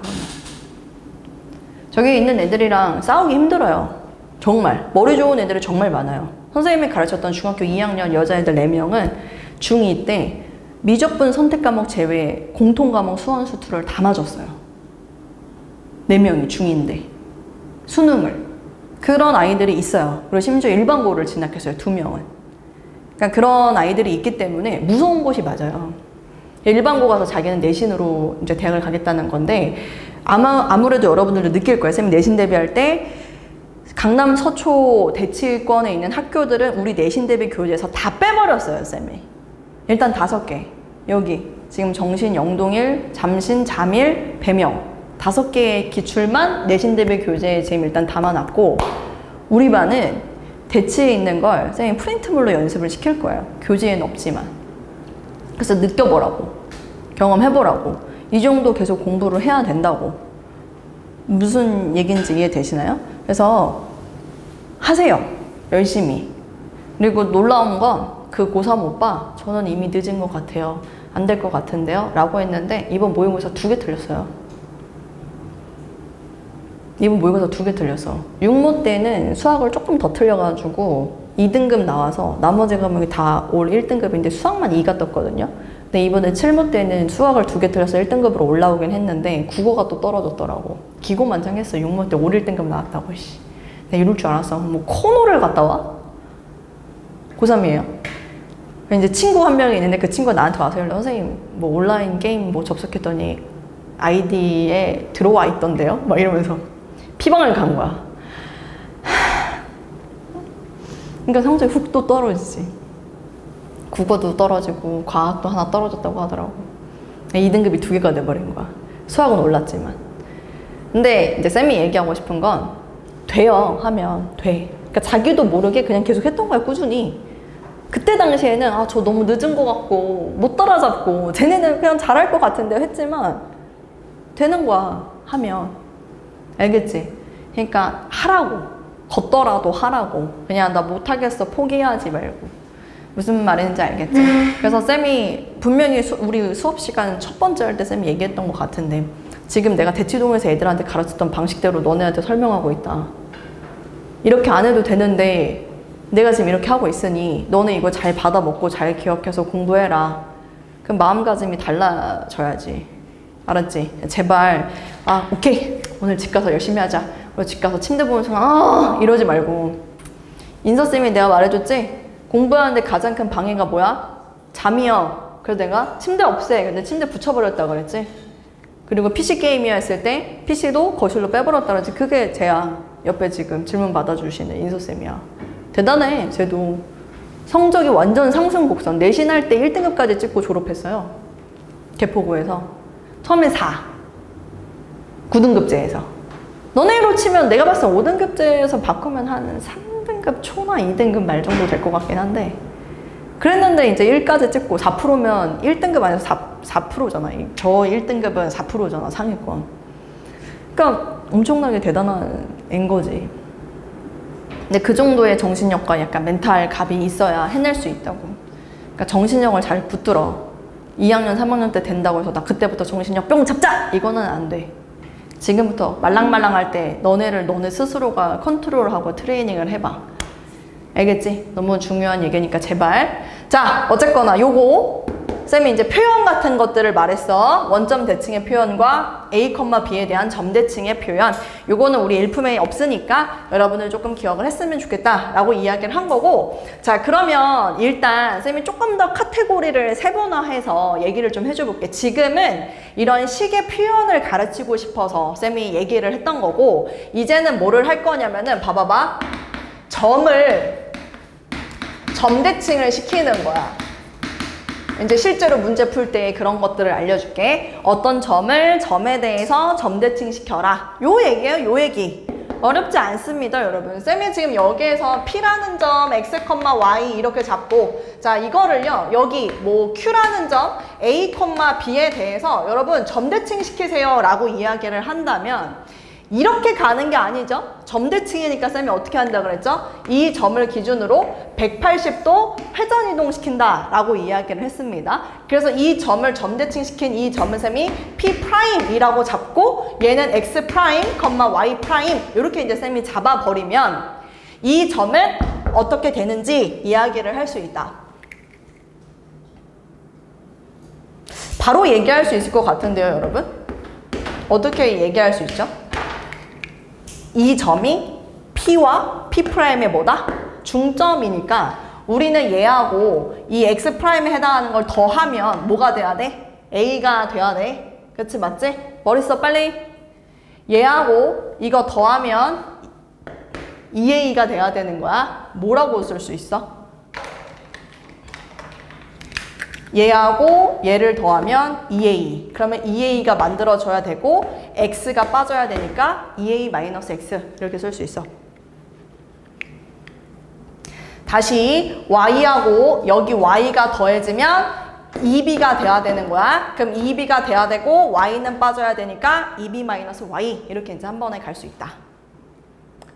저기 있는 애들이랑 싸우기 힘들어요. 정말. 머리 좋은 애들이 정말 많아요. 선생님이 가르쳤던 중학교 2학년 여자애들 4명은 중2 때 미적분 선택 과목 제외 공통 과목 수원수 툴을 다 맞았어요. 4명이 중인데 수능을. 그런 아이들이 있어요. 그리고 심지어 일반고를 진학했어요. 2명은. 그러니까 그런 아이들이 있기 때문에 무서운 곳이 맞아요. 일반고 가서 자기는 내신으로 이제 대학을 가겠다는 건데 아무래도 여러분들도 느낄 거예요. 쌤이 내신 대비할 때 강남 서초 대치권에 있는 학교들은 우리 내신 대비 교재에서 다 빼버렸어요. 쌤이. 일단 5개. 여기 지금 정신, 영동일, 잠신, 잠일, 배명 5개의 기출만 내신 대비 교재에 지금 일단 담아놨고 우리 반은 대치에 있는 걸 쌤이 프린트물로 연습을 시킬 거예요. 교재에는 없지만. 그래서 느껴보라고. 경험해보라고. 이 정도 계속 공부를 해야 된다고. 무슨 얘기인지 이해되시나요? 그래서 하세요. 열심히. 그리고 놀라운 건 그 고3 오빠 저는 이미 늦은 것 같아요. 안 될 것 같은데요? 라고 했는데 이번 모의고사 2개 틀렸어요. 이번 모의고사 2개 틀렸어. 6모 때는 수학을 조금 더 틀려가지고 2등급 나와서 나머지 과목이 다 올 1등급인데 수학만 2가 떴거든요. 근데 이번에 7모 때는 수학을 2개 틀려서 1등급으로 올라오긴 했는데 국어가 또 떨어졌더라고. 기고만장했어. 6모 때 올 1등급 나왔다고. 씨. 내가 이럴 줄 알았어. 뭐 코너를 갔다 와? 고3이에요. 이제 친구 한 명이 있는데 그 친구가 나한테 와서 선생님 뭐 온라인 게임 뭐 접속했더니 아이디에 들어와 있던데요? 막 이러면서 피방을 간 거야. 그러니까 성적이 훅 또 떨어지지. 국어도 떨어지고 과학도 하나 떨어졌다고 하더라고. 2등급이 2개가 돼버린 거야. 수학은 올랐지만. 근데 이제 쌤이 얘기하고 싶은 건 돼요. 하면 돼. 그러니까 자기도 모르게 그냥 계속 했던 거야. 꾸준히. 그때 당시에는 아, 저 너무 늦은 것 같고 못 따라잡고 쟤네는 그냥 잘할 것 같은데 했지만 되는 거야. 하면. 알겠지? 그러니까 하라고. 걷더라도 하라고. 그냥 나 못하겠어 포기하지 말고. 무슨 말인지 알겠지? 그래서 쌤이 분명히 우리 수업 시간 첫 번째 할 때 쌤이 얘기했던 것 같은데 지금 내가 대치동에서 애들한테 가르쳤던 방식대로 너네한테 설명하고 있다. 이렇게 안 해도 되는데 내가 지금 이렇게 하고 있으니 너네 이거 잘 받아먹고 잘 기억해서 공부해라. 그럼 마음가짐이 달라져야지. 알았지? 제발 아 오케이 오늘 집 가서 열심히 하자. 그리고 집 가서 침대 보는 순간 아 이러지 말고. 인서쌤이 내가 말해줬지? 공부하는데 가장 큰 방해가 뭐야? 잠이요. 그래서 내가 침대 없애. 근데 침대 붙여버렸다 그랬지? 그리고 PC 게임이야 했을 때 PC도 거실로 빼버렸다 그랬지? 그게 쟤야. 옆에 지금 질문 받아주시는 인서쌤이야. 대단해. 쟤도 성적이 완전 상승 곡선. 내신할 때 1등급까지 찍고 졸업했어요. 개포고에서. 처음엔 4. 9등급제에서. 너네로 치면 내가 봤을 때 5등급제에서 바꾸면 한 3등급 초나 2등급 말 정도 될 것 같긴 한데 그랬는데 이제 1까지 찍고 4%면 1등급 아니어서 4%잖아. 저 1등급은 4%잖아. 상위권. 그러니까 엄청나게 대단한 애인 거지. 근데 그 정도의 정신력과 약간 멘탈 갑이 있어야 해낼 수 있다고. 그러니까 정신력을 잘 붙들어. 2학년, 3학년 때 된다고 해서 나 그때부터 정신력 뿅 잡자! 이거는 안 돼. 지금부터 말랑말랑할 때 너네 스스로가 컨트롤하고 트레이닝을 해봐. 알겠지? 너무 중요한 얘기니까 제발. 자, 어쨌거나 요거 쌤이 이제 표현 같은 것들을 말했어. 원점 대칭의 표현과 A, B에 대한 점 대칭의 표현. 요거는 우리 일품에 없으니까 여러분들 조금 기억을 했으면 좋겠다 라고 이야기를 한 거고. 자, 그러면 일단 쌤이 조금 더 카테고리를 세분화해서 얘기를 좀 해줘 볼게. 지금은 이런 식의 표현을 가르치고 싶어서 쌤이 얘기를 했던 거고 이제는 뭐를 할 거냐면은 봐봐봐. 점 대칭을 시키는 거야. 이제 실제로 문제 풀 때 그런 것들을 알려줄게. 어떤 점에 대해서 점 대칭 시켜라. 요 얘기예요, 요 얘기. 어렵지 않습니다, 여러분. 쌤이 지금 여기에서 P라는 점, X, Y 이렇게 잡고 자, 이거를요. 여기 뭐 Q라는 점, A, B에 대해서 여러분 점 대칭 시키세요 라고 이야기를 한다면 이렇게 가는 게 아니죠. 점 대칭이니까 쌤이 어떻게 한다 그랬죠? 이 점을 기준으로 180도 회전 이동시킨다 라고 이야기를 했습니다. 그래서 이 점을 점 대칭시킨 이 점을 쌤이 P'이라고 잡고 얘는 X', Y' 이렇게 이제 쌤이 잡아버리면 이 점은 어떻게 되는지 이야기를 할 수 있다. 바로 얘기할 수 있을 것 같은데요, 여러분? 어떻게 얘기할 수 있죠? 이 점이 P와 P'의 뭐다? 중점이니까 우리는 얘하고 이 X'에 해당하는 걸 더하면 뭐가 돼야 돼? A가 돼야 돼. 그치, 맞지? 머리 써, 빨리. 얘하고 이거 더하면 2A가 돼야 되는 거야. 뭐라고 쓸 수 있어? 얘하고 얘를 더하면 2A. 그러면 2A가 만들어져야 되고 X가 빠져야 되니까 2A-X 이렇게 쓸 수 있어. 다시 Y하고 여기 Y가 더해지면 2B가 돼야 되는 거야. 그럼 2B가 돼야 되고 Y는 빠져야 되니까 2B-Y 이렇게 이제 한 번에 갈 수 있다.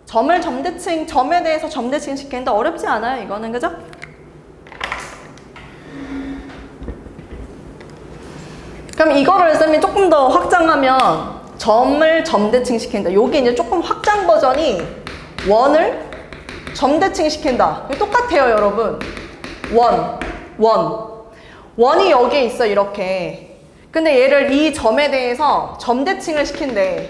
점을 점대칭, 점에 대해서 점대칭 시키는데 어렵지 않아요, 이거는. 그죠? 그럼 이거를 쌤이 조금 더 확장하면 점을 점대칭 시킨다. 요게 이제 조금 확장 버전이 원을 점대칭 시킨다. 똑같아요, 여러분. 원이 여기에 있어, 이렇게. 근데 얘를 이 점에 대해서 점대칭을 시킨대.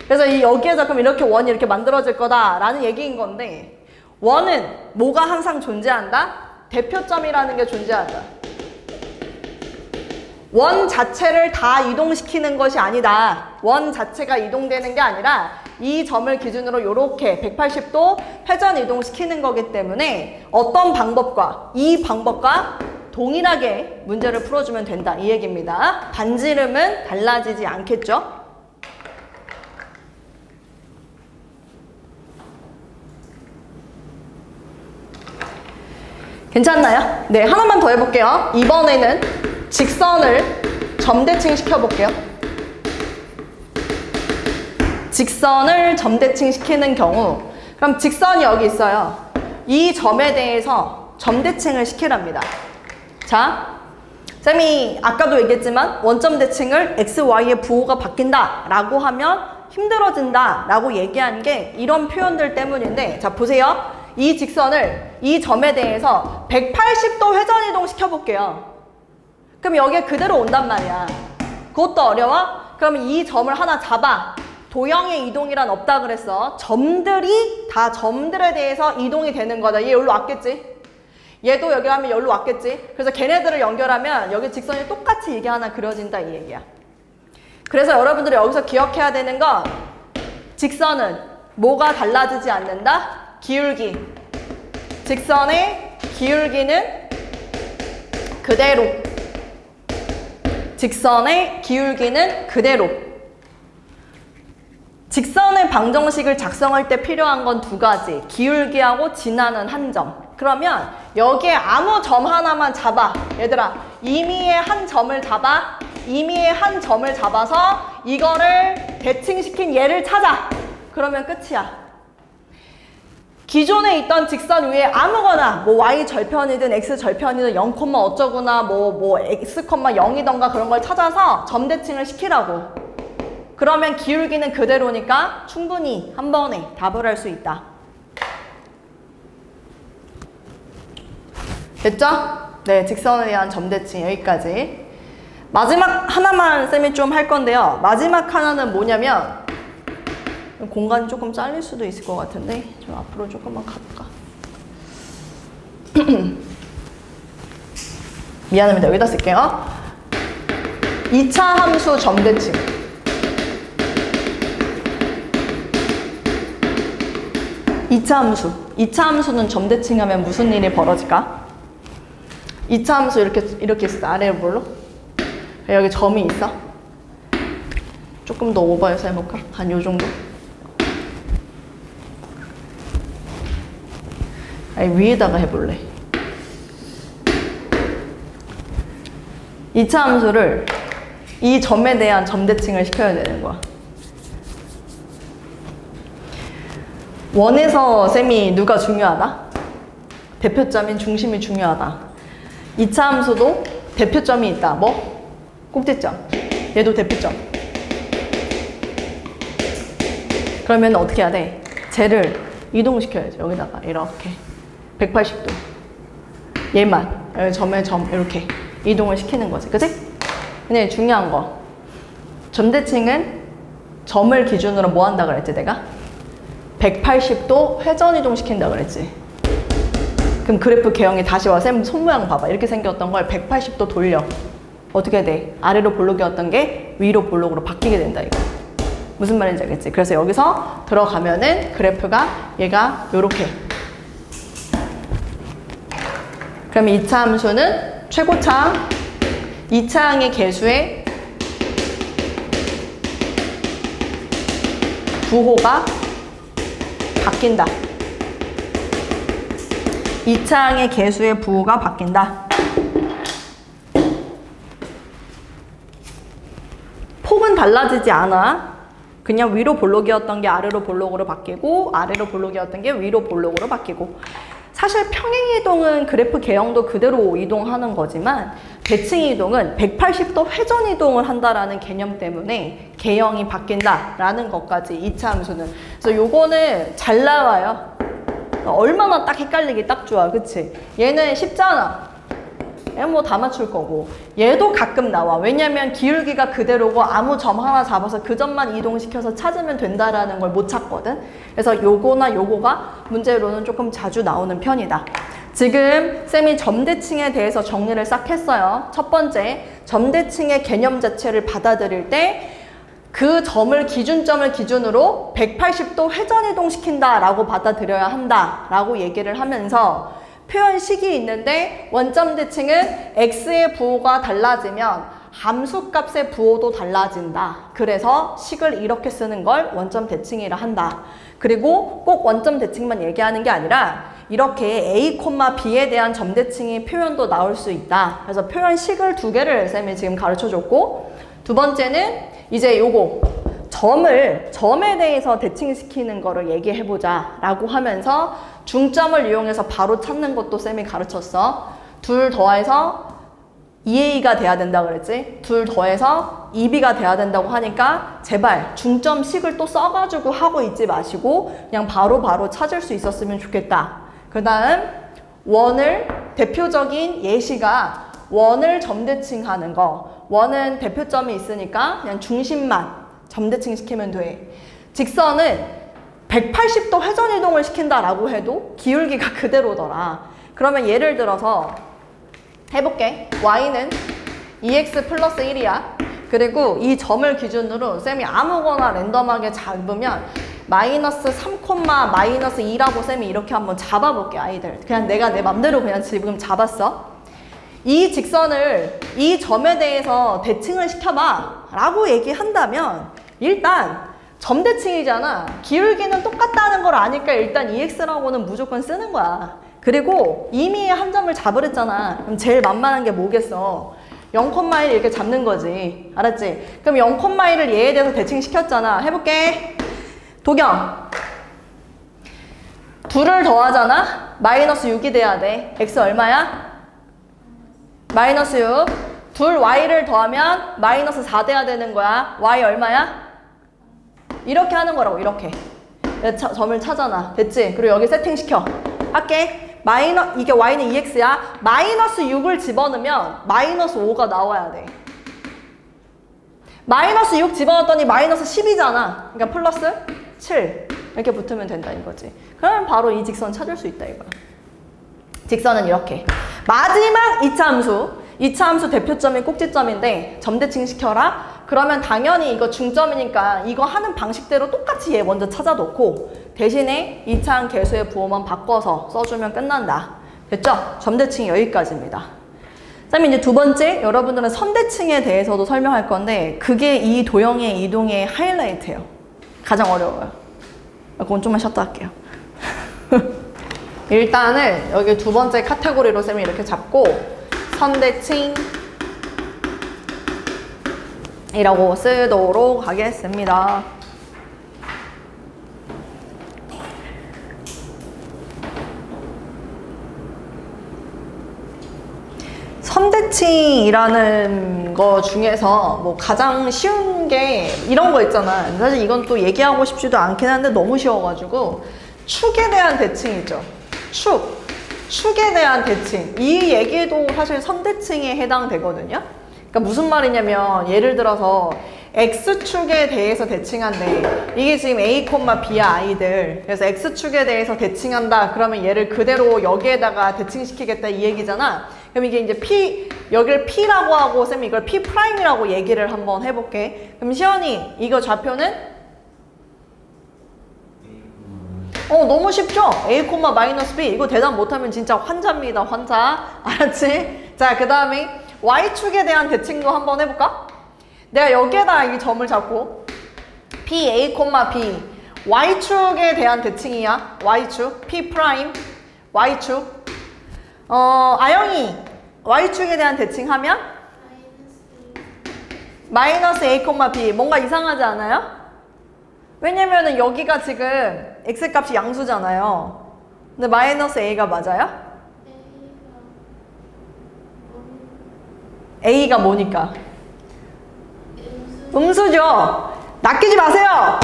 그래서 여기에서 그럼 이렇게 원이 이렇게 만들어질 거다라는 얘기인 건데, 원은 뭐가 항상 존재한다? 대표점이라는 게 존재한다. 원 자체를 다 이동시키는 것이 아니다. 원 자체가 이동되는 게 아니라 이 점을 기준으로 이렇게 180도 회전 이동시키는 거기 때문에 어떤 방법과 이 방법과 동일하게 문제를 풀어주면 된다. 이 얘기입니다. 반지름은 달라지지 않겠죠? 괜찮나요? 네, 하나만 더 해볼게요. 이번에는 직선을 점대칭 시켜볼게요. 직선을 점대칭 시키는 경우, 그럼 직선이 여기 있어요. 이 점에 대해서 점대칭을 시키랍니다. 자, 쌤이 아까도 얘기했지만 원점 대칭을 x, y의 부호가 바뀐다 라고 하면 힘들어진다 라고 얘기한 게 이런 표현들 때문인데, 자 보세요. 이 직선을 이 점에 대해서 180도 회전 이동 시켜볼게요. 그럼 여기에 그대로 온단 말이야. 그것도 어려워? 그러면 이 점을 하나 잡아. 도형의 이동이란 없다 그랬어. 점들이 다 점들에 대해서 이동이 되는 거다. 얘 여기로 왔겠지? 얘도 여기 하면 여기로 왔겠지? 그래서 걔네들을 연결하면 여기 직선이 똑같이 이게 하나 그려진다 이 얘기야. 그래서 여러분들이 여기서 기억해야 되는 건 직선은 뭐가 달라지지 않는다? 기울기. 직선의 기울기는 그대로. 직선의 기울기는 그대로. 직선의 방정식을 작성할 때 필요한 건 두 가지. 기울기하고 지나는 한 점. 그러면 여기에 아무 점 하나만 잡아. 얘들아, 임의의 한 점을 잡아. 임의의 한 점을 잡아서 이거를 대칭시킨 얘를 찾아. 그러면 끝이야. 기존에 있던 직선 위에 아무거나 뭐 y 절편이든 x 절편이든 0, 어쩌구나 뭐 x, 0이던가 그런 걸 찾아서 점대칭을 시키라고. 그러면 기울기는 그대로니까 충분히 한 번에 답을 할 수 있다. 됐죠? 네, 직선에 대한 점대칭 여기까지. 마지막 하나만 쌤이 좀 할 건데요. 마지막 하나는 뭐냐면, 공간이 조금 잘릴 수도 있을 것 같은데 좀 앞으로 조금만 가볼까? 미안합니다. 여기다 쓸게요. 2차 함수 점대칭. 2차 함수. 2차 함수는 점대칭하면 무슨 일이 벌어질까? 2차 함수 이렇게 있어. 아래로 볼로. 여기 점이 있어. 조금 더 오버해서 해볼까? 한 요 정도. 아니, 위에다가 해볼래. 2차 함수를 이 점에 대한 점대칭을 시켜야 되는 거야. 원에서 쌤이 누가 중요하다? 대표점인 중심이 중요하다. 2차 함수도 대표점이 있다. 뭐? 꼭지점. 얘도 대표점. 그러면 어떻게 해야 돼? 쟤를 이동시켜야지. 여기다가 이렇게 180도. 얘만 여기 점에 점 이렇게 이동을 시키는 거지. 그치? 근데 중요한 거. 점대칭은 점을 기준으로 뭐 한다 그랬지 내가? 180도 회전 이동시킨다 그랬지. 그럼 그래프 개형이 다시 와. 쌤 손모양 봐봐. 이렇게 생겼던 걸 180도 돌려. 어떻게 돼? 아래로 볼록이었던 게 위로 볼록으로 바뀌게 된다 이거. 무슨 말인지 알겠지? 그래서 여기서 들어가면은 그래프가 얘가 요렇게. 그러면 2차 함수는 최고차항, 2차항의 개수의 부호가 바뀐다. 2차항의 개수의 부호가 바뀐다. 폭은 달라지지 않아. 그냥 위로 볼록이었던 게 아래로 볼록으로 바뀌고 아래로 볼록이었던 게 위로 볼록으로 바뀌고. 사실 평행 이동은 그래프 개형도 그대로 이동하는 거지만 대칭 이동은 180도 회전 이동을 한다라는 개념 때문에 개형이 바뀐다라는 것까지 2차 함수는. 그래서 요거는 잘 나와요. 얼마나 딱 헷갈리기 딱 좋아. 그치? 얘는 쉽잖아. 얘는 뭐 다 맞출 거고. 얘도 가끔 나와. 왜냐면 기울기가 그대로고 아무 점 하나 잡아서 그 점만 이동시켜서 찾으면 된다라는 걸 못 찾거든. 그래서 요거나 요거가 문제로는 조금 자주 나오는 편이다. 지금 쌤이 점대칭에 대해서 정리를 싹 했어요. 첫 번째, 점대칭의 개념 자체를 받아들일 때 그 점을 기준점을 기준으로 180도 회전 이동시킨다 라고 받아들여야 한다 라고 얘기를 하면서 표현식이 있는데 원점 대칭은 x의 부호가 달라지면 함수값의 부호도 달라진다. 그래서 식을 이렇게 쓰는 걸 원점 대칭이라 한다. 그리고 꼭 원점 대칭만 얘기하는 게 아니라 이렇게 a, b에 대한 점대칭의 표현도 나올 수 있다. 그래서 표현식을 2개를 쌤이 지금 가르쳐줬고, 두 번째는 이제 요거 점에 대해서 대칭시키는 거를 얘기해보자 라고 하면서 중점을 이용해서 바로 찾는 것도 쌤이 가르쳤어. 2 더해서 2a가 돼야 된다 그랬지? 2 더해서 2b가 돼야 된다고 하니까 제발 중점식을 또 써가지고 하고 있지 마시고 그냥 바로 찾을 수 있었으면 좋겠다. 그 다음 원을 대표적인 예시가 원을 점대칭하는 거. 원은 대표점이 있으니까 그냥 중심만 점대칭 시키면 돼. 직선은 180도 회전 이동을 시킨다라고 해도 기울기가 그대로더라. 그러면 예를 들어서 해볼게. y는 2x 플러스 1이야. 그리고 이 점을 기준으로 쌤이 아무거나 랜덤하게 잡으면 마이너스 3, 마이너스 2라고 쌤이 이렇게 한번 잡아볼게, 아이들. 그냥 내가 내 맘대로 그냥 지금 잡았어. 이 직선을 이 점에 대해서 대칭을 시켜봐 라고 얘기한다면 일단 점대칭이잖아. 기울기는 똑같다는 걸 아니까 일단 2x라고는 무조건 쓰는 거야. 그리고 이미 한 점을 잡으랬잖아. 그럼 제일 만만한 게 뭐겠어? 0,1 이렇게 잡는 거지. 알았지? 그럼 0,1을 얘에 대해서 대칭시켰잖아. 해볼게. 도경. 2를 더하잖아? 마이너스 6이 돼야 돼. x 얼마야? 마이너스 6. 2y를 더하면 마이너스 4 돼야 되는 거야. y 얼마야? 이렇게 하는 거라고. 이렇게. 점을 찾아놔. 됐지? 그리고 여기 세팅시켜. 할게. 이게 y는 2x야. 마이너스 6을 집어넣으면 마이너스 5가 나와야 돼. 마이너스 6 집어넣었더니 마이너스 10이잖아. 그러니까 플러스 7. 이렇게 붙으면 된다 이거지. 그러면 바로 이 직선 찾을 수 있다 이거야. 직선은 이렇게. 마지막 2차 함수. 2차 함수 대표점이 꼭지점인데 점대칭 시켜라. 그러면 당연히 이거 중점이니까 이거 하는 방식대로 똑같이 얘 먼저 찾아놓고 대신에 2차항 개수의 부호만 바꿔서 써주면 끝난다. 됐죠? 점대칭이 여기까지입니다. 그다음에 이제 두 번째, 여러분들은 선대칭에 대해서도 설명할 건데 그게 이 도형의 이동의 하이라이트예요. 가장 어려워요. 그건 좀만 쉬었다 할게요. 일단은 여기 두 번째 카테고리로 쌤이 이렇게 잡고 선대칭 이라고 쓰도록 하겠습니다. 선대칭이라는 거 중에서 뭐 가장 쉬운 게 이런 거 있잖아. 사실 이건 또 얘기하고 싶지도 않긴 한데 너무 쉬워가지고 축에 대한 대칭이죠. 축에 대한 대칭. 이 얘기도 사실 선대칭에 해당되거든요. 그러니까 무슨 말이냐면 예를 들어서 X축에 대해서 대칭한대. 이게 지금 A, B야 아이들. 그래서 X축에 대해서 대칭한다. 그러면 얘를 그대로 여기에다가 대칭시키겠다 이 얘기잖아. 그럼 이게 이제 여기를 P라고 하고 쌤이 이걸 P'이라고 얘기를 한번 해볼게. 그럼 시연이 이거 좌표는? 너무 쉽죠? A, B. 이거 대답 못하면 진짜 환자입니다. 환자. 알았지? 자, 그 다음에 Y축에 대한 대칭도 한번 해볼까? 내가 여기에다 이 점을 잡고 P, A, B Y축에 대한 대칭이야. Y축, P', Y축. 아영이 Y축에 대한 대칭하면 마이너스 A, B. 뭔가 이상하지 않아요? 왜냐면은 여기가 지금 X값이 양수잖아요. 근데 마이너스 A가 맞아요? A가 뭐니까? 음수죠. 낚이지 마세요.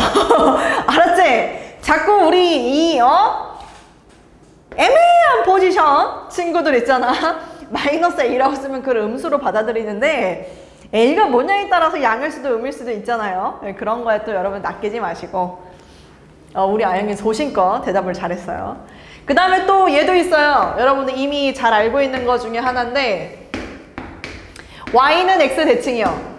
알았지? 자꾸 우리 이 애매한 포지션 친구들 있잖아. 마이너스 A라고 쓰면 그걸 음수로 받아들이는데 A가 뭐냐에 따라서 양일 수도 음일 수도 있잖아요. 그런 거에 또 여러분 낚이지 마시고 우리 아영이 소신껏 대답을 잘했어요. 그 다음에 또 얘도 있어요. 여러분들 이미 잘 알고 있는 거 중에 하나인데 Y는 X 대칭이요.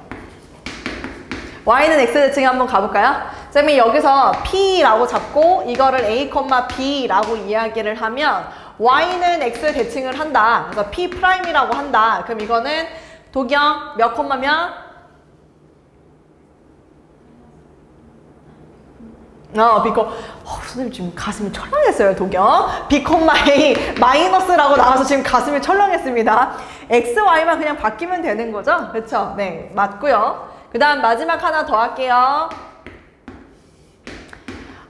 Y는 X 대칭 한번 가볼까요? 쌤이 여기서 P라고 잡고 이거를 A, B라고 이야기를 하면 Y는 X 대칭을 한다. 그래서 P'이라고 한다. 그럼 이거는 도경 몇 콤마면? 선생님 지금 가슴이 철렁했어요. 도경 B, A 마이너스라고 나와서 지금 가슴이 철렁했습니다. X, Y만 그냥 바뀌면 되는 거죠? 그렇죠? 네, 맞고요. 그 다음 마지막 하나 더 할게요.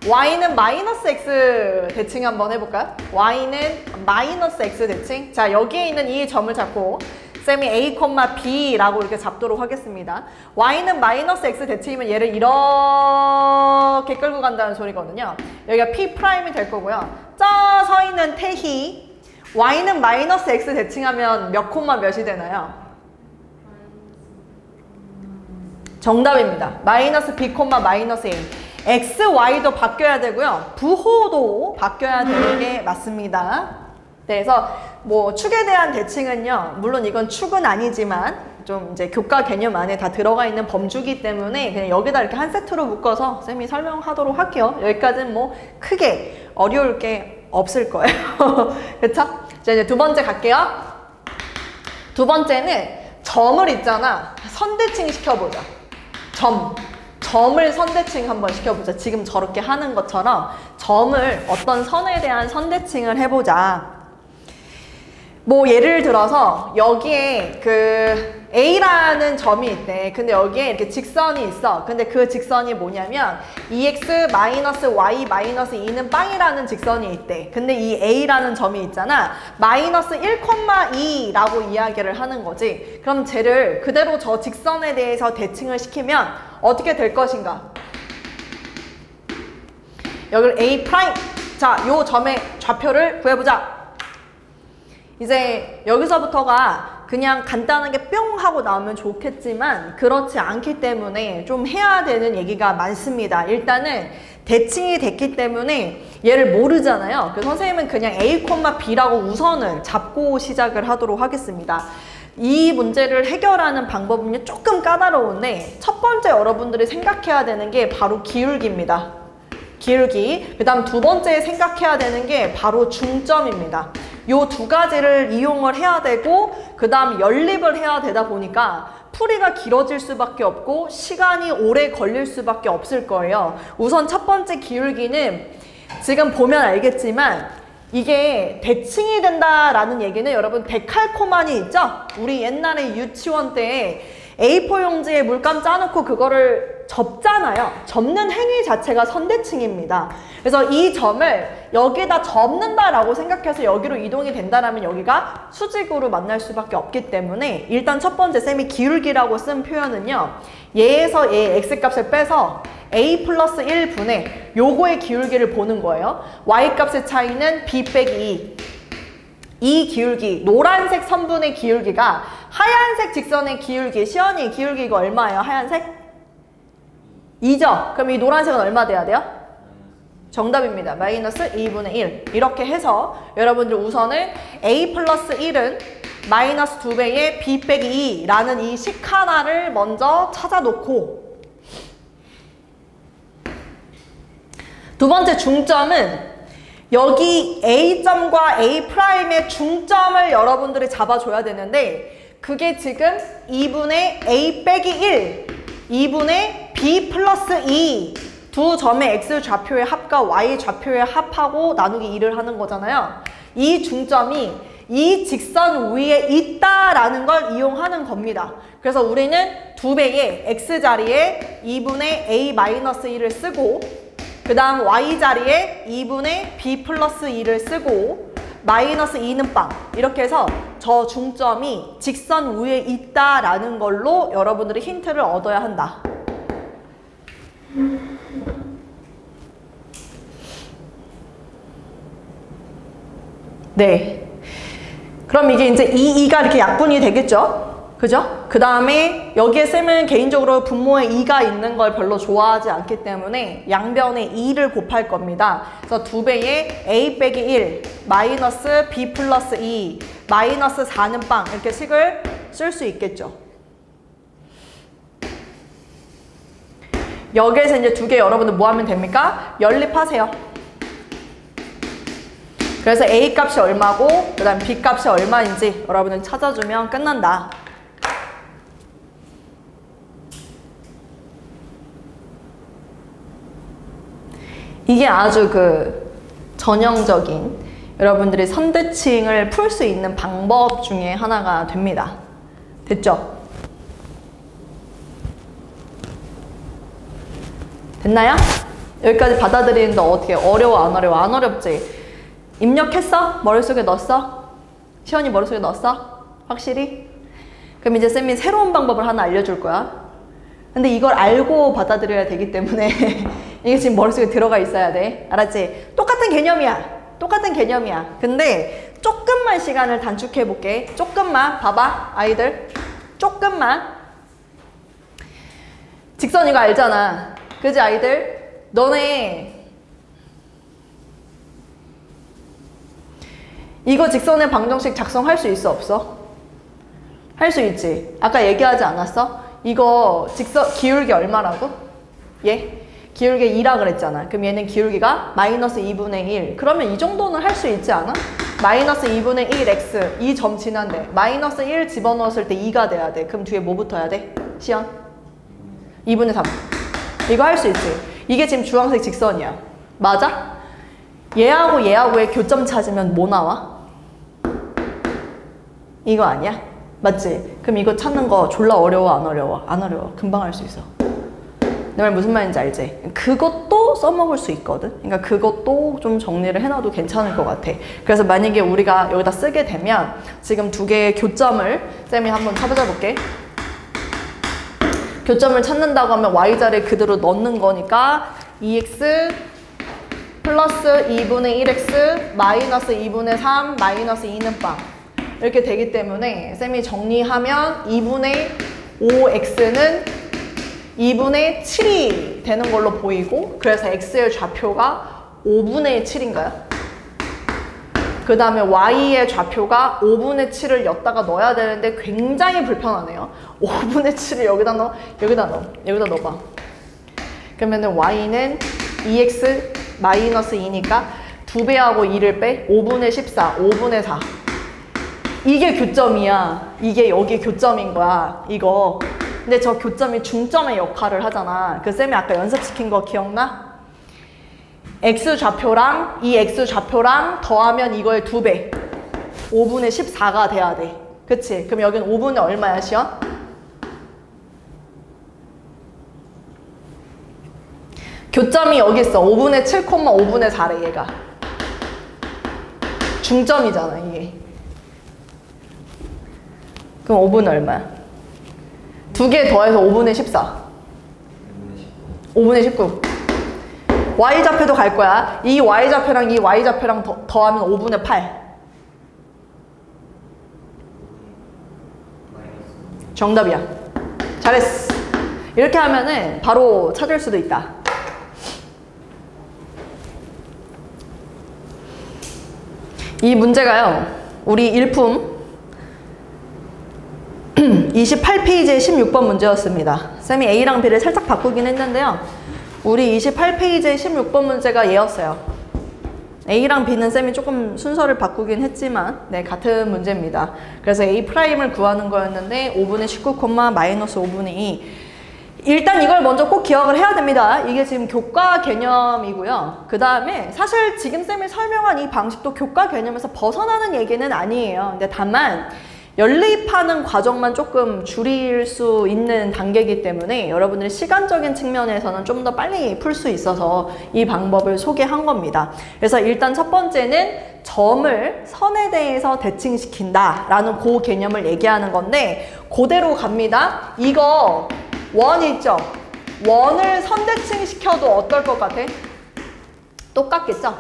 Y는 마이너스 X 대칭 한번 해볼까요? Y는 마이너스 X 대칭. 자, 여기에 있는 이 점을 잡고 쌤이 A, B라고 이렇게 잡도록 하겠습니다. Y는 마이너스 X 대칭이면 얘를 이렇게 끌고 간다는 소리거든요. 여기가 P'이 될 거고요. 저 서 있는 태희 Y는 마이너스 X 대칭하면 몇 콤마 몇이 되나요? 정답입니다. 마이너스 B, 마이너스 A. X, Y도 바뀌어야 되고요. 부호도 바뀌어야 되는 게 맞습니다. 네, 그래서 뭐 축에 대한 대칭은요. 물론 이건 축은 아니지만 좀 이제 교과 개념 안에 다 들어가 있는 범주기 때문에 그냥 여기다 이렇게 한 세트로 묶어서 쌤이 설명하도록 할게요. 여기까지는 뭐 크게 어려울 게 없을 거예요. 그쵸? 자, 이제 두 번째 갈게요. 두 번째는 점을 있잖아. 선대칭 시켜보자. 점을 선대칭 한번 시켜보자. 지금 저렇게 하는 것처럼 점을 어떤 선에 대한 선대칭을 해보자. 뭐 예를 들어서 여기에 그 A라는 점이 있대. 근데 여기에 이렇게 직선이 있어. 근데 그 직선이 뭐냐면 2x-y-2는 빵이라는 직선이 있대. 근데 이 A라는 점이 있잖아. 마이너스 1,2라고 이야기를 하는 거지. 그럼 쟤를 그대로 저 직선에 대해서 대칭을 시키면 어떻게 될 것인가? 여기를 A'. 자, 요 점의 좌표를 구해보자. 이제 여기서부터가 그냥 간단하게 뿅 하고 나오면 좋겠지만 그렇지 않기 때문에 좀 해야 되는 얘기가 많습니다. 일단은 대칭이 됐기 때문에 얘를 모르잖아요. 그래서 선생님은 그냥 A, B라고 우선은 잡고 시작을 하도록 하겠습니다. 이 문제를 해결하는 방법은 조금 까다로운데 첫 번째 여러분들이 생각해야 되는 게 바로 기울기입니다. 기울기. 그 다음 두 번째 생각해야 되는 게 바로 중점입니다. 요 두 가지를 이용을 해야 되고 그 다음 연립을 해야 되다 보니까 풀이가 길어질 수밖에 없고 시간이 오래 걸릴 수밖에 없을 거예요. 우선 첫 번째 기울기는 지금 보면 알겠지만 이게 대칭이 된다라는 얘기는 여러분 데칼코마니 있죠? 우리 옛날에 유치원 때 A4 용지에 물감 짜놓고 그거를 접잖아요. 접는 행위 자체가 선대칭입니다. 그래서 이 점을 여기다 접는다라고 생각해서 여기로 이동이 된다라면 여기가 수직으로 만날 수밖에 없기 때문에 일단 첫 번째 쌤이 기울기라고 쓴 표현은요. 얘에서 얘 x값을 빼서 a 플러스 1분의 요거의 기울기를 보는 거예요. y값의 차이는 b 빼기 2. 이 기울기, 노란색 선분의 기울기가 하얀색 직선의 기울기, 시연이 기울기 이거 얼마예요? 하얀색? 2죠? 그럼 이 노란색은 얼마 돼야 돼요? 정답입니다. 마이너스 2분의 1. 이렇게 해서 여러분들 우선은 a 플러스 1은 마이너스 2배의 b 빼기 2라는 이 식 하나를 먼저 찾아놓고, 두 번째 중점은 여기 A점과 A'의 중점을 여러분들이 잡아줘야 되는데, 그게 지금 2분의 A 빼기 1, 2분의 B 플러스 2 두 점의 X 좌표의 합과 Y 좌표의 합하고 나누기 2를 하는 거잖아요. 이 중점이 이 직선 위에 있다라는 걸 이용하는 겁니다. 그래서 우리는 2배의 X 자리에 2분의 A 마이너스 2를 쓰고, 그 다음 Y 자리에 2분의 B 플러스 2를 쓰고, 마이너스 2는 빵. 이렇게 해서 저 중점이 직선 위에 있다라는 걸로 여러분들이 힌트를 얻어야 한다. 네. 그럼 이게 이제 2가 이렇게 약분이 되겠죠? 그죠? 그 다음에 여기에 쌤은 개인적으로 분모에 2가 있는 걸 별로 좋아하지 않기 때문에 양변에 2를 곱할 겁니다. 그래서 2배의 a 빼기 1 마이너스 b 플러스 2 마이너스 4는 빵, 이렇게 식을 쓸 수 있겠죠. 여기에서 이제 두 개 여러분들 뭐 하면 됩니까? 연립하세요. 그래서 a 값이 얼마고 그 다음 b 값이 얼마인지 여러분들 찾아주면 끝난다. 이게 아주 전형적인 여러분들이 선대칭을 풀 수 있는 방법 중에 하나가 됩니다. 됐죠? 됐나요? 여기까지 받아들이는데 어떻게 어려워 안 어려워? 안 어렵지? 입력했어? 머릿속에 넣었어? 시연이 머릿속에 넣었어? 확실히? 그럼 이제 쌤이 새로운 방법을 하나 알려줄 거야. 근데 이걸 알고 받아들여야 되기 때문에 이게 지금 머릿속에 들어가 있어야 돼. 알았지? 똑같은 개념이야. 똑같은 개념이야. 근데 조금만 시간을 단축해 볼게. 조금만 봐봐 아이들. 조금만. 직선 이거 알잖아. 그지 아이들? 너네 이거 직선의 방정식 작성할 수 있어 없어? 할 수 있지. 아까 얘기하지 않았어? 이거 직선 기울기 얼마라고? 얘? 기울기 2라 그랬잖아. 그럼 얘는 기울기가 마이너스 2분의 1. 그러면 이 정도는 할 수 있지 않아? 마이너스 2분의 1x 이 점 지난데 마이너스 1 집어넣었을 때 2가 돼야 돼. 그럼 뒤에 뭐 붙어야 돼? 시연? 2분의 3. 이거 할 수 있지. 이게 지금 주황색 직선이야. 맞아? 얘하고 얘하고의 교점 찾으면 뭐 나와? 이거 아니야? 맞지? 그럼 이거 찾는 거 졸라 어려워 안 어려워? 안 어려워. 금방 할 수 있어. 내 말 무슨 말인지 알지? 그것도 써먹을 수 있거든? 그러니까 그것도 좀 정리를 해놔도 괜찮을 것 같아. 그래서 만약에 우리가 여기다 쓰게 되면 지금 두 개의 교점을 쌤이 한번 찾아볼게. 교점을 찾는다고 하면 y자리에 그대로 넣는 거니까 2x 플러스 2분의 1x 마이너스 2분의 3 마이너스 2는 빵. 이렇게 되기 때문에 쌤이 정리하면 2분의 5x는 2분의 7이 되는 걸로 보이고, 그래서 x의 좌표가 5분의 7인가요? 그 다음에 y의 좌표가 5분의 7을 여기다가 넣어야 되는데 굉장히 불편하네요. 5분의 7을 여기다 넣어, 여기다 넣어, 여기다 넣어봐. 그러면은 y는 2x 마이너스 2니까 2배하고 2를 빼 5분의 14, 5분의 4. 이게 교점이야. 이게 여기 교점인 거야. 이거. 근데 저 교점이 중점의 역할을 하잖아. 그 쌤이 아까 연습시킨 거 기억나? x좌표랑 이 x좌표랑 더하면 이거의 2배. 5분의 14가 돼야 돼. 그치? 그럼 여기는 5분의 얼마야, 시연? 교점이 여기 있어. 5분의 7, 5분의 4래, 얘가. 중점이잖아, 이게. 그럼 5분의 얼마야? 두 개 더해서 5분의 14. 5분의 19. y좌표도 갈 거야. 이 y좌표랑 이 y좌표랑 더하면 5분의 8. 정답이야. 잘했어. 이렇게 하면은 바로 찾을 수도 있다. 이 문제가요, 우리 일품 28페이지의 16번 문제였습니다. 쌤이 A랑 B를 살짝 바꾸긴 했는데요, 우리 28페이지의 16번 문제가 얘였어요. A랑 B는 쌤이 조금 순서를 바꾸긴 했지만 네, 같은 문제입니다. 그래서 A'을 구하는 거였는데 5분의 19, 마이너스 5분의 2. 일단 이걸 먼저 꼭 기억을 해야 됩니다. 이게 지금 교과 개념이고요. 그 다음에 사실 지금 쌤이 설명한 이 방식도 교과 개념에서 벗어나는 얘기는 아니에요. 근데 다만 연립하는 과정만 조금 줄일 수 있는 단계이기 때문에 여러분들이 시간적인 측면에서는 좀 더 빨리 풀 수 있어서 이 방법을 소개한 겁니다. 그래서 일단 첫 번째는 점을 선에 대해서 대칭시킨다 라는 그 개념을 얘기하는 건데, 그대로 갑니다. 이거 원 있죠? 원을 선대칭시켜도 어떨 것 같아? 똑같겠죠?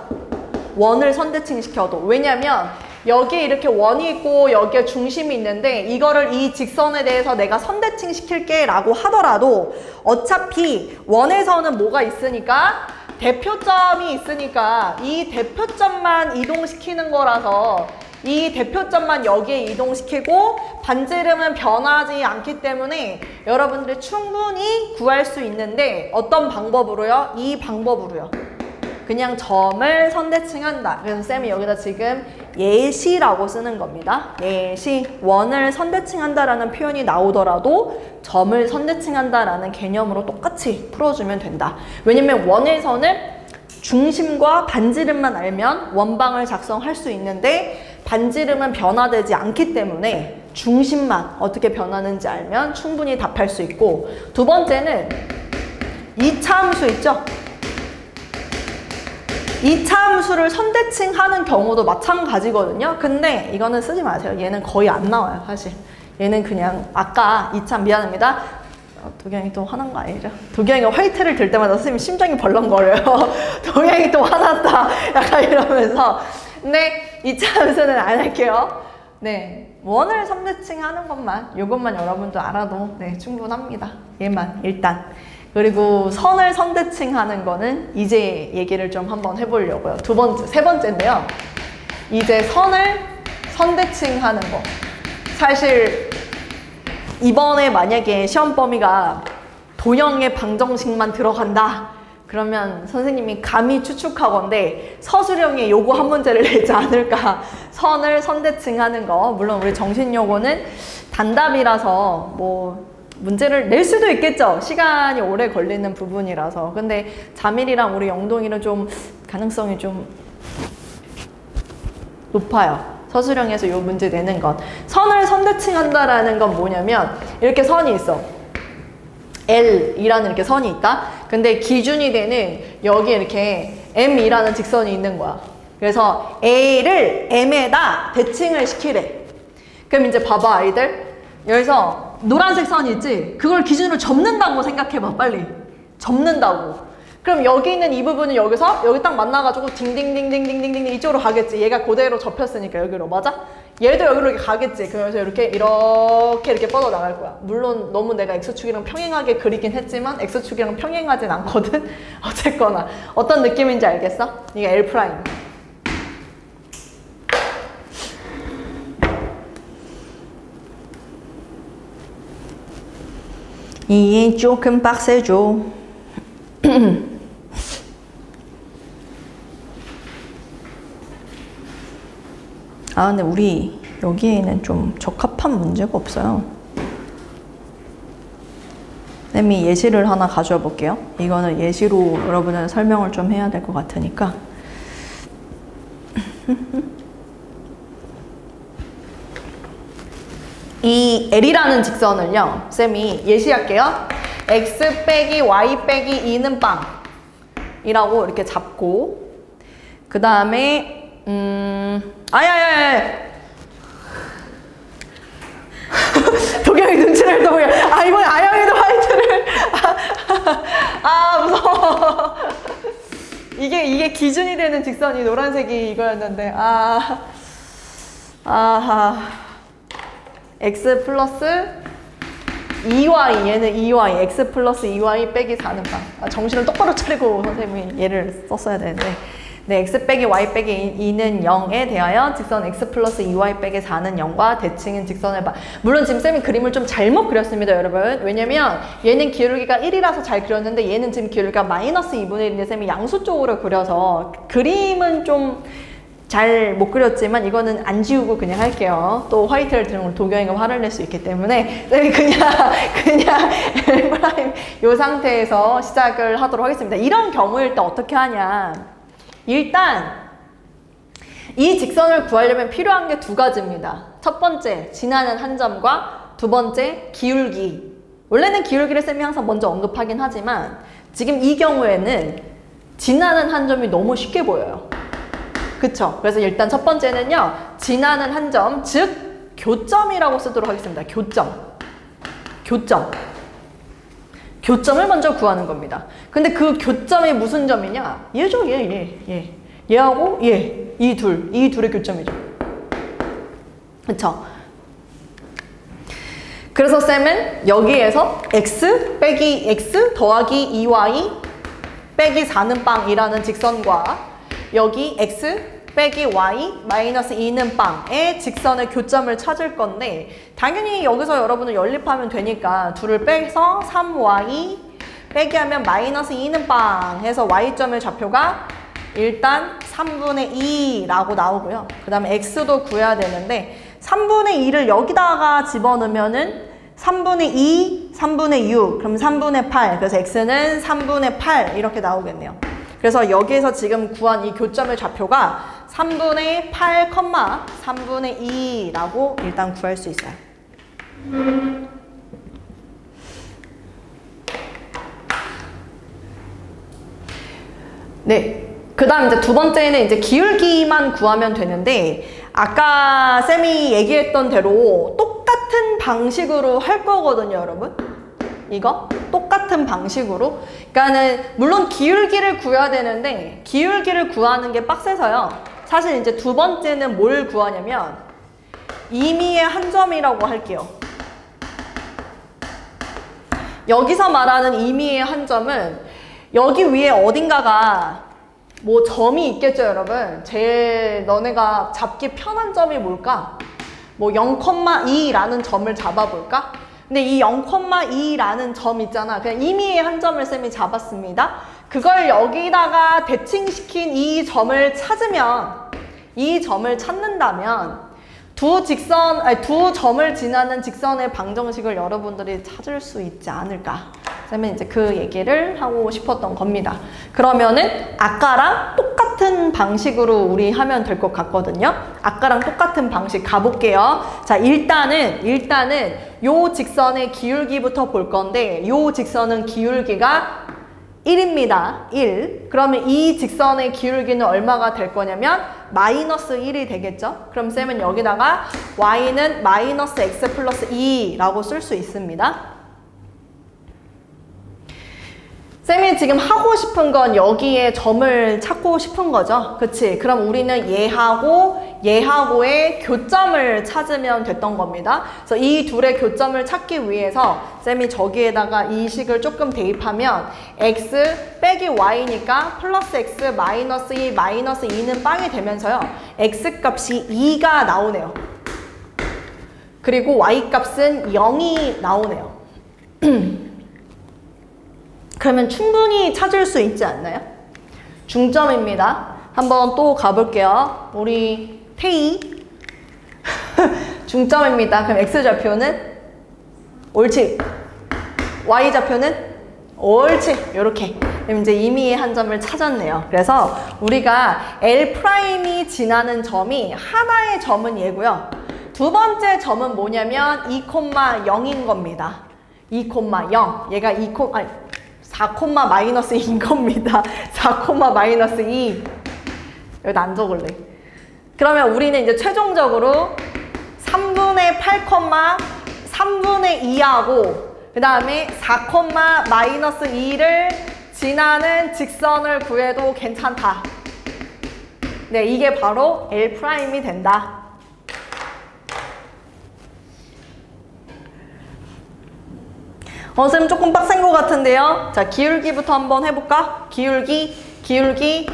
원을 선대칭시켜도. 왜냐면 여기에 이렇게 원이 있고 여기에 중심이 있는데 이거를 이 직선에 대해서 내가 선대칭 시킬게 라고 하더라도 어차피 원에서는 뭐가 있으니까? 대표점이 있으니까 이 대표점만 이동시키는 거라서 이 대표점만 여기에 이동시키고 반지름은 변하지 않기 때문에 여러분들이 충분히 구할 수 있는데, 어떤 방법으로요? 이 방법으로요. 그냥 점을 선대칭한다. 그래서 쌤이 여기다 지금 예시라고 쓰는 겁니다. 예시. 원을 선대칭한다라는 표현이 나오더라도 점을 선대칭한다라는 개념으로 똑같이 풀어주면 된다. 왜냐면 원에서는 중심과 반지름만 알면 원방을 작성할 수 있는데 반지름은 변화되지 않기 때문에 중심만 어떻게 변하는지 알면 충분히 답할 수 있고, 두 번째는 2차 함수 있죠? 2차 함수를 선대칭하는 경우도 마찬가지거든요. 근데 이거는 쓰지 마세요. 얘는 거의 안 나와요, 사실. 얘는 그냥 아까 2차, 미안합니다. 도경이 또 화난 거 아니죠? 도경이가 화이트를 들 때마다 선생님 심장이 벌렁거려요. 도경이 또 화났다. 약간 이러면서. 근데 2차 함수는 안 할게요. 네, 원을 선대칭하는 것만, 이것만 여러분도 알아도 네, 충분합니다. 얘만 일단. 그리고 선을 선대칭하는 거는 이제 얘기를 좀 한번 해보려고요. 세 번째인데요. 이제 선을 선대칭하는 거. 사실 이번에 만약에 시험 범위가 도형의 방정식만 들어간다. 그러면 선생님이 감히 추측하건대 서술형에 요거 한 문제를 내지 않을까. 선을 선대칭하는 거. 물론 우리 정신요거는 단답이라서 뭐 문제를 낼 수도 있겠죠. 시간이 오래 걸리는 부분이라서. 근데 자밀이랑 우리 영동이는 좀 가능성이 좀 높아요. 서술형에서 이 문제 내는 건. 선을 선대칭한다라는 건 뭐냐면 이렇게 선이 있어. L이라는 이렇게 선이 있다. 근데 기준이 되는 여기 이렇게 M이라는 직선이 있는 거야. 그래서 A를 M에다 대칭을 시키래. 그럼 이제 봐봐, 아이들. 여기서 노란색 선이 있지? 그걸 기준으로 접는다고 생각해봐, 빨리. 접는다고. 그럼 여기 있는 이 부분은 여기서 여기 딱 만나가지고 딩딩딩딩딩딩딩 이쪽으로 가겠지. 얘가 그대로 접혔으니까 여기로. 맞아? 얘도 여기로 이렇게 가겠지. 그래서 이렇게 뻗어 나갈 거야. 물론 너무 내가 X축이랑 평행하게 그리긴 했지만 X축이랑 평행하진 않거든? 어쨌거나. 어떤 느낌인지 알겠어? 이게 L'. 이해 조금 빡세죠. 아, 근데 우리 여기에는 좀 적합한 문제가 없어요. 쌤이 예시를 하나 가져와 볼게요. 이거는 예시로 여러분은 설명을 좀 해야 될 것 같으니까. 이 L이라는 직선을요, 쌤이 예시할게요. X 빼기 Y 빼기 2는 빵 이라고 이렇게 잡고, 그 다음에 도경이 눈치를 또 보여. 아, 이번에 아영이도 화이트를. 무서워. 이게 기준이 되는 직선이 노란색이 이거였는데. X 플러스 2y, 얘는 2y, x 플러스 2y 빼기 4는 빵. 정신을 똑바로 차리고 선생님이 얘를 썼어야 되는데. 네, x 빼기 y 빼기 2는 0에 대하여 직선 x 플러스 2y 빼기 4는 0과 대칭인 직선을 봐. 물론 지금 쌤이 그림을 좀 잘못 그렸습니다, 여러분. 왜냐면 얘는 기울기가 1이라서 잘 그렸는데 얘는 지금 기울기가 마이너스 2분의 1인데 쌤이 양수 쪽으로 그려서 그림은 좀 잘 못 그렸지만 이거는 안 지우고 그냥 할게요. 또 화이트를 들으면 도경이가 화를 낼 수 있기 때문에 쌤이 그냥 L' 이 상태에서 시작을 하도록 하겠습니다. 이런 경우일 때 어떻게 하냐. 일단 이 직선을 구하려면 필요한 게 두 가지입니다. 첫 번째, 지나는 한 점과 두 번째, 기울기. 원래는 기울기를 쌤이 항상 먼저 언급하긴 하지만 지금 이 경우에는 지나는 한 점이 너무 쉽게 보여요. 그쵸? 그래서 일단 첫 번째는요, 지나는 한 점, 즉 교점이라고 쓰도록 하겠습니다. 교점을 먼저 구하는 겁니다. 근데 그 교점이 무슨 점이냐? 얘죠, 얘하고 얘, 이 둘의 교점이죠. 그쵸? 그래서 쌤은 여기에서 x 빼기 x 더하기 2y 빼기 4는 빵이라는 직선과 여기 x 빼기 y 마이너스 2는 빵의 직선의 교점을 찾을 건데 당연히 여기서 여러분은 연립하면 되니까 둘을 빼서 3y 빼기 하면 마이너스 2는 빵 해서 y점의 좌표가 일단 3분의 2라고 나오고요. 그 다음에 x도 구해야 되는데 3분의 2를 여기다가 집어넣으면은 3분의 2, 3분의 6, 그럼 3분의 8. 그래서 x는 3분의 8 이렇게 나오겠네요. 그래서 여기에서 지금 구한 이 교점의 좌표가 3분의 8, 3분의 2라고 일단 구할 수 있어요. 네. 그 다음 이제 두 번째는 이제 기울기만 구하면 되는데 아까 쌤이 얘기했던 대로 똑같은 방식으로 할 거거든요, 여러분. 이거 똑같은 방식으로. 그러니까는 물론 기울기를 구해야 되는데 기울기를 구하는 게 빡세서요. 사실 이제 두 번째는 뭘 구하냐면 임의의 한 점이라고 할게요. 여기서 말하는 임의의 한 점은 여기 위에 어딘가가 뭐 점이 있겠죠, 여러분. 너네가 잡기 편한 점이 뭘까? 뭐 0,2라는 점을 잡아볼까? 근데 이 0,2라는 점 있잖아. 그냥 임의의 한 점을 쌤이 잡았습니다. 그걸 여기다가 대칭시킨 이 점을 찾는다면 두 점을 지나는 직선의 방정식을 여러분들이 찾을 수 있지 않을까. 쌤은 이제 그 얘기를 하고 싶었던 겁니다. 그러면은 아까랑 똑같은 방식으로 우리 하면 될 것 같거든요. 아까랑 똑같은 방식 가볼게요. 자, 일단은 요 직선의 기울기부터 볼 건데 요 직선은 기울기가 1입니다. 1. 그러면 이 직선의 기울기는 얼마가 될 거냐면 마이너스 1이 되겠죠? 그럼 쌤은 여기다가 y는 마이너스 x 플러스 2라고 쓸 수 있습니다. 쌤이 지금 하고 싶은 건 여기에 점을 찾고 싶은 거죠. 그치? 그럼 우리는 얘하고의 교점을 찾으면 됐던 겁니다. 그래서 이 둘의 교점을 찾기 위해서 쌤이 저기에다가 이 식을 조금 대입하면 x 빼기 y니까 플러스 x 마이너스 2 마이너스 2는 빵이 되면서요. x 값이 2가 나오네요. 그리고 y 값은 0이 나오네요. 그러면 충분히 찾을 수 있지 않나요? 중점입니다. 한번 또 가볼게요. 우리 태희 중점입니다. 그럼 x좌표는 옳지. y좌표는 옳지. 요렇게. 그럼 이제 임의의 한 점을 찾았네요. 그래서 우리가 L'이 지나는 점이 하나의 점은 얘고요. 두 번째 점은 뭐냐면 2,0인 겁니다. 2,0. 얘가 4, 마이너스 2인 겁니다. 4, 마이너스 2. 여기다 안 적을래. 그러면 우리는 이제 최종적으로 3분의 8, 3분의 2하고 그 다음에 4, 마이너스 2를 지나는 직선을 구해도 괜찮다. 네, 이게 바로 L'이 된다. 쌤 조금 빡센 것 같은데요. 자, 기울기부터 한번 해볼까? 기울기.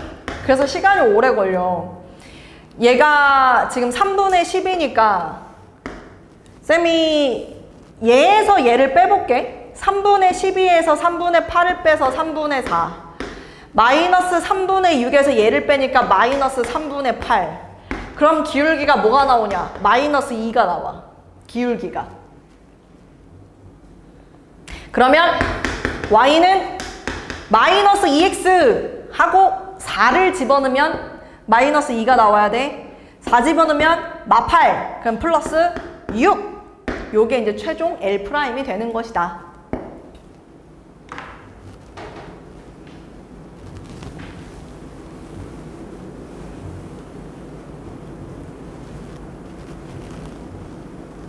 그래서 시간이 오래 걸려. 얘가 지금 3분의 10이니까 쌤이 얘에서 얘를 빼볼게. 3분의 12에서 3분의 8을 빼서 3분의 4. 마이너스 3분의 6에서 얘를 빼니까 마이너스 3분의 8. 그럼 기울기가 뭐가 나오냐? 마이너스 2가 나와. 기울기가. 그러면 y는 마이너스 2x 하고 4를 집어넣으면 마이너스 2가 나와야 돼. 4 집어넣으면 마8. 그럼 플러스 6. 요게 이제 최종 L'이 되는 것이다.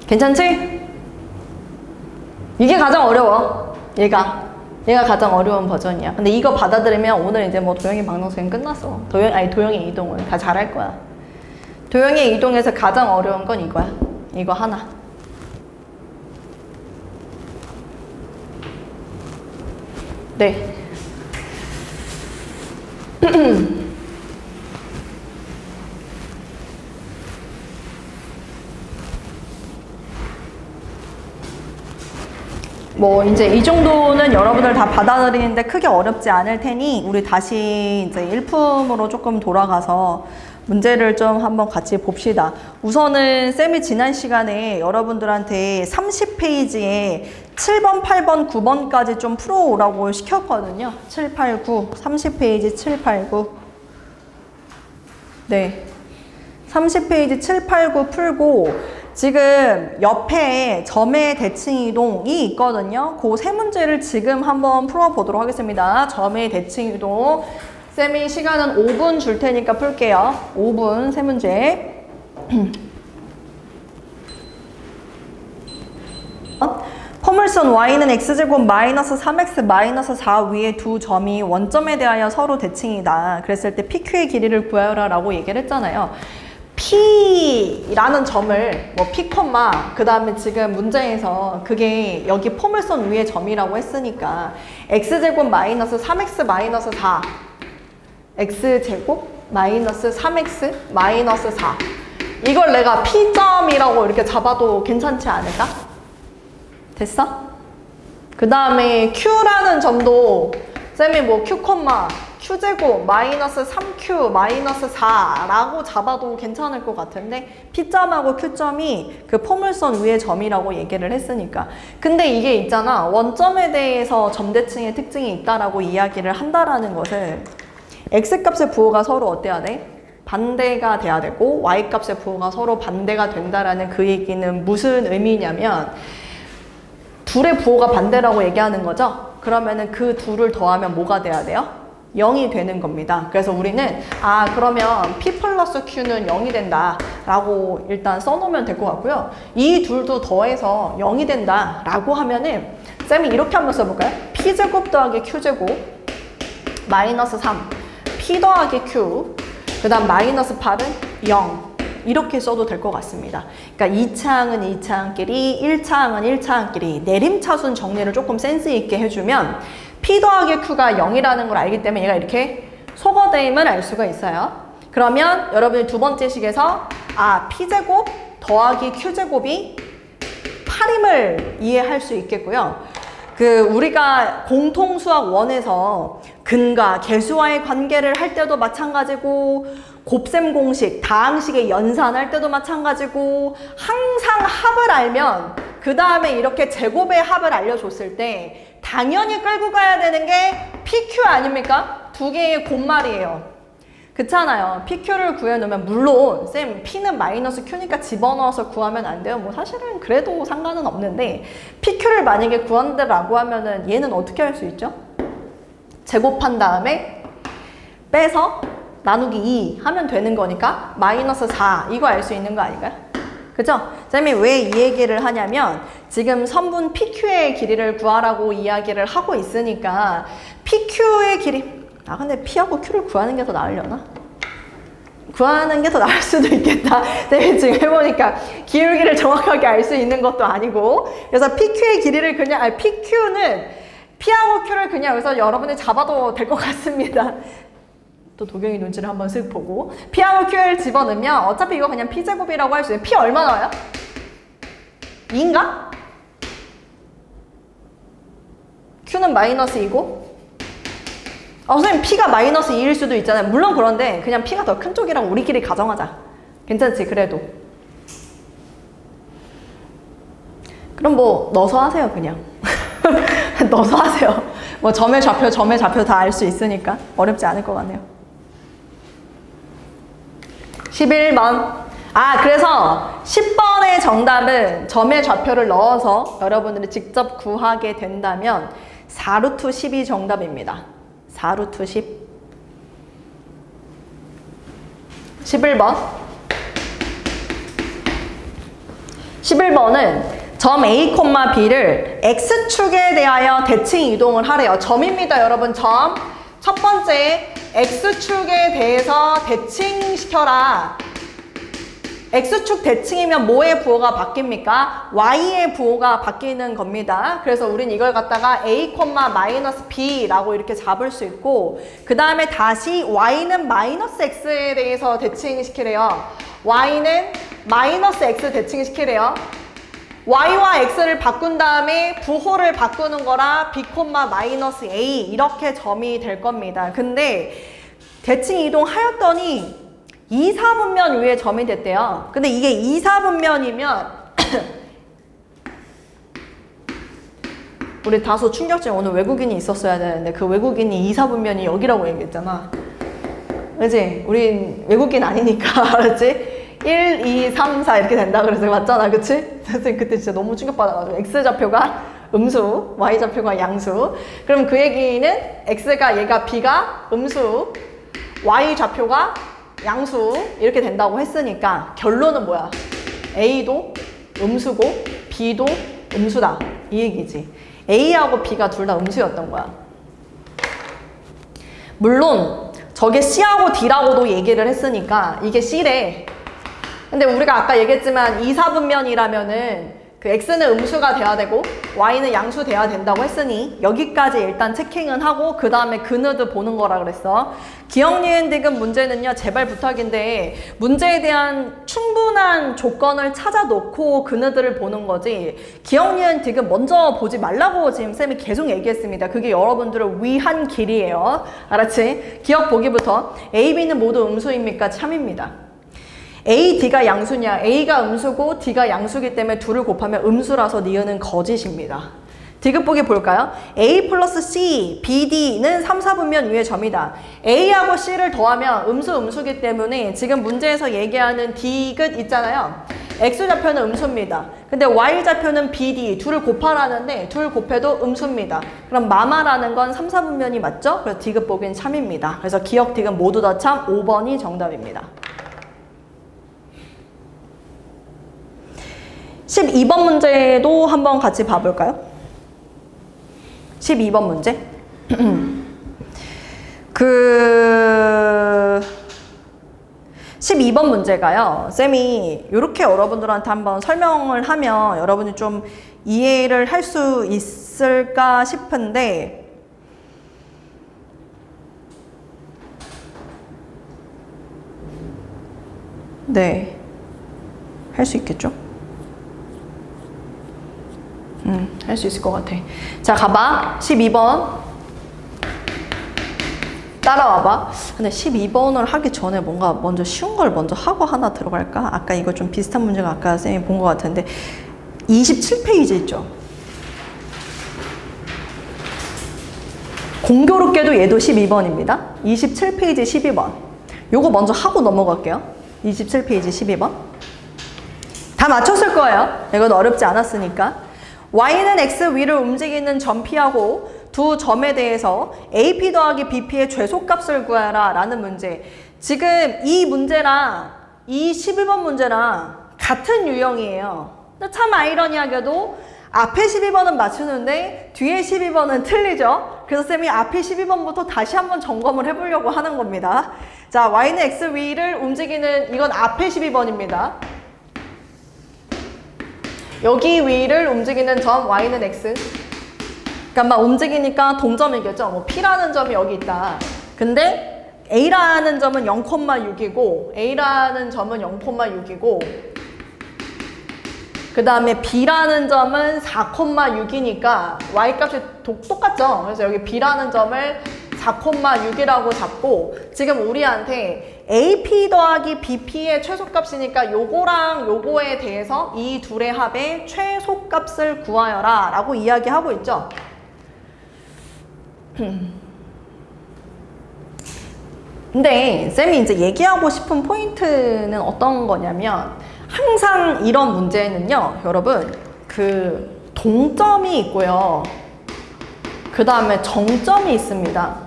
괜찮지? 이게 가장 어려워. 얘가 가장 어려운 버전이야. 근데 이거 받아들이면 오늘 이제 뭐 도형의 방정식은 끝났어. 도형의 이동은 다 잘할 거야. 도형의 이동에서 가장 어려운 건 이거야. 이거 하나. 네. 뭐 이제 이 정도는 여러분들 다 받아들이는데 크게 어렵지 않을 테니 우리 다시 이제 일품으로 조금 돌아가서 문제를 좀 한번 같이 봅시다. 우선은 쌤이 지난 시간에 여러분들한테 30페이지에 7번, 8번, 9번까지 좀 풀어오라고 시켰거든요. 7, 8, 9, 30페이지 7, 8, 9. 네. 30페이지 7, 8, 9 풀고 지금 옆에 점의 대칭 이동이 있거든요. 그 세 문제를 지금 한번 풀어보도록 하겠습니다. 점의 대칭 이동. 쌤이 시간은 5분 줄 테니까 풀게요. 5분 세 문제. 포물선 y는 x제곱 마이너스 3x 마이너스 4 위에 두 점이 원점에 대하여 서로 대칭이다. 그랬을 때 PQ의 길이를 구하여라 라고 얘기를 했잖아요. P라는 점을 뭐 P, 그 다음에 지금 문제에서 그게 여기 포물선 위의 점이라고 했으니까 x제곱 마이너스 3x 마이너스 4 x제곱 마이너스 3x 마이너스 4 이걸 내가 P점이라고 이렇게 잡아도 괜찮지 않을까? 됐어? 그 다음에 Q라는 점도 쌤이 뭐 Q, Q제곱 마이너스 3Q 마이너스 4라고 잡아도 괜찮을 것 같은데 P점하고 Q점이 그 포물선 위의 점이라고 얘기를 했으니까. 근데 이게 있잖아. 원점에 대해서 점대칭의 특징이 있다라고 이야기를 한다라는 것은 X값의 부호가 서로 어때야 돼? 반대가 돼야 되고 Y값의 부호가 서로 반대가 된다라는 그 얘기는 무슨 의미냐면 둘의 부호가 반대라고 얘기하는 거죠. 그러면은 그 둘을 더하면 뭐가 돼야 돼요? 0이 되는 겁니다. 그래서 우리는 그러면 P 플러스 Q는 0이 된다 라고 일단 써놓으면 될 것 같고요. 이 둘도 더해서 0이 된다 라고 하면은 쌤이 이렇게 한번 써볼까요? P제곱 더하기 Q제곱 마이너스 3 P 더하기 Q 그 다음 마이너스 8은 0 이렇게 써도 될 것 같습니다. 그러니까 2차항은 2차항끼리 1차항은 1차항끼리 내림차순 정리를 조금 센스 있게 해주면 P 더하기 Q가 0이라는 걸 알기 때문에 얘가 이렇게 소거됨을 알 수가 있어요. 그러면 여러분이 두 번째 식에서 P제곱 더하기 Q제곱이 8임을 이해할 수 있겠고요. 우리가 공통수학 1에서 근과 계수와의 관계를 할 때도 마찬가지고 곱셈 공식, 다항식의 연산할 때도 마찬가지고 항상 합을 알면 그 다음에 이렇게 제곱의 합을 알려줬을 때 당연히 끌고 가야 되는 게 PQ 아닙니까? 두 개의 곱말이에요. 그렇잖아요. PQ를 구해놓으면 물론 쌤 P는 마이너스 Q니까 집어넣어서 구하면 안 돼요. 뭐 사실은 그래도 상관은 없는데 PQ를 만약에 구한다라고 하면은 얘는 어떻게 할 수 있죠? 제곱한 다음에 빼서 나누기 2 하면 되는 거니까 마이너스 4 이거 알 수 있는 거 아닌가요? 그죠? 쌤이 왜 이 얘기를 하냐면 지금 선분 PQ의 길이를 구하라고 이야기를 하고 있으니까 PQ의 길이 근데 P하고 Q를 구하는 게 더 나으려나? 구하는 게 더 나을 수도 있겠다. 네, 지금 해보니까 기울기를 정확하게 알 수 있는 것도 아니고. 그래서 PQ의 길이를 그냥, 아니, PQ는 P하고 Q를 그냥 여기서 여러분이 잡아도 될 것 같습니다. 또 도경이 눈치를 한번 쓱 보고. P하고 Q를 집어넣으면 어차피 이거 그냥 P제곱이라고 할 수 있어요. P 얼마 나와요? 2인가? Q는 마이너스 2고. 선생님 P가 마이너스 2일 수도 있잖아요. 물론 그런데 그냥 P가 더 큰 쪽이라고 우리끼리 가정하자. 괜찮지? 그래도. 그럼 뭐 넣어서 하세요 그냥. 넣어서 하세요. 뭐 점의 좌표 다 알 수 있으니까 어렵지 않을 것 같네요. 11번. 그래서 10번의 정답은 점의 좌표를 넣어서 여러분들이 직접 구하게 된다면 4루트 10이 정답입니다. 4루트 10. 11번. 11번은 점 A, B를 X축에 대하여 대칭 이동을 하래요. 점입니다, 여러분. 점. 첫 번째, X축에 대해서 대칭시켜라. X축 대칭이면 뭐의 부호가 바뀝니까? Y의 부호가 바뀌는 겁니다. 그래서 우린 이걸 갖다가 A, B라고 이렇게 잡을 수 있고, 그 다음에 다시 Y는 마이너스 X에 대해서 대칭시키래요. Y는 마이너스 X 대칭시키래요. Y와 X를 바꾼 다음에 부호를 바꾸는 거라 B, 마이너스 A 이렇게 점이 될 겁니다. 근데 대칭 이동하였더니 2, 4분면 위에 점이 됐대요. 근데 이게 2, 4분면이면 우리 다소 충격적인 오늘 외국인이 있었어야 되는데 그 외국인이 2, 4분면이 여기라고 얘기했잖아. 그치? 우린 외국인 아니니까 알았지? 1, 2, 3, 4 이렇게 된다 그래서 맞잖아. 그치? 선생님 그때 진짜 너무 충격받아가지고 X좌표가 음수, Y좌표가 양수. 그럼 그 얘기는 X가 얘가 B가 음수, Y좌표가 양수 이렇게 된다고 했으니까 결론은 뭐야? A도 음수고 B도 음수다 이 얘기지. A하고 B가 둘 다 음수였던 거야. 물론 저게 C하고 D라고도 얘기를 했으니까 이게 C래. 근데 우리가 아까 얘기했지만 2, 4분면이라면은 그 X는 음수가 돼야 되고 Y는 양수 돼야 된다고 했으니 여기까지 일단 체킹은 하고 그 다음에 그느드 보는 거라 그랬어. 기억, 니은, 디귿 문제는요, 제발 부탁인데 문제에 대한 충분한 조건을 찾아 놓고 그느드를 보는 거지 기억, 니은, 디귿 먼저 보지 말라고 지금 쌤이 계속 얘기했습니다. 그게 여러분들을 위한 길이에요. 알았지? 기억 보기부터 A, B는 모두 음수입니까? 참입니다. A, D가 양수냐? A가 음수고 D가 양수기 때문에 둘을 곱하면 음수라서 니은은 거짓입니다. 디귿 보기 볼까요? A 플러스 C, B, D는 3, 4분면 위의 점이다. A하고 C를 더하면 음수기 때문에 지금 문제에서 얘기하는 디귿 있잖아요. X좌표는 음수입니다. 근데 Y좌표는 B, D, 둘을 곱하라는데 둘 곱해도 음수입니다. 그럼 마마라는 건 3, 4분면이 맞죠? 그래서 디귿 보기는 참입니다. 그래서 기억, 디귿 모두 다 참 5번이 정답입니다. 12번 문제도 한번 같이 봐볼까요? 12번 문제. 12번 문제가요. 쌤이 이렇게 여러분들한테 한번 설명을 하면 여러분이 좀 이해를 할 수 있을까 싶은데 네, 할 수 있겠죠? 할 수 있을 것 같아. 자, 가봐. 12번. 따라와봐. 근데 12번을 하기 전에 뭔가 먼저 쉬운 걸 먼저 하고 하나 들어갈까? 아까 이거 좀 비슷한 문제가 아까 쌤이 본 것 같은데 27페이지 있죠? 공교롭게도 얘도 12번입니다. 27페이지 12번. 요거 먼저 하고 넘어갈게요. 27페이지 12번. 다 맞췄을 거예요. 이건 어렵지 않았으니까. Y는 X 위를 움직이는 점 P하고 두 점에 대해서 AP 더하기 BP의 최소값을 구하라 라는 문제. 지금 이 문제랑 이 11번 문제랑 같은 유형이에요. 참 아이러니하게도 앞에 12번은 맞추는데 뒤에 12번은 틀리죠. 그래서 쌤이 앞에 12번부터 다시 한번 점검을 해보려고 하는 겁니다. 자, y는 x 위를 움직이는, 이건 앞에 12번입니다. 여기 위를 움직이는 점 y는 x. 그러니까 막 움직이니까 동점이겠죠. 뭐 P라는 점이 여기 있다. 근데 A라는 점은 0,6이고 A라는 점은 0,6이고 그 다음에 B라는 점은 4,6이니까 Y값이 똑같죠. 그래서 여기 B라는 점을 4,6이라고 잡고 지금 우리한테 AP 더하기 BP의 최소값이니까 요거랑 요거에 대해서 이 둘의 합의 최소값을 구하여라 라고 이야기하고 있죠. 근데 쌤이 이제 얘기하고 싶은 포인트는 어떤 거냐면 항상 이런 문제는요, 여러분, 그 동점이 있고요. 그 다음에 정점이 있습니다.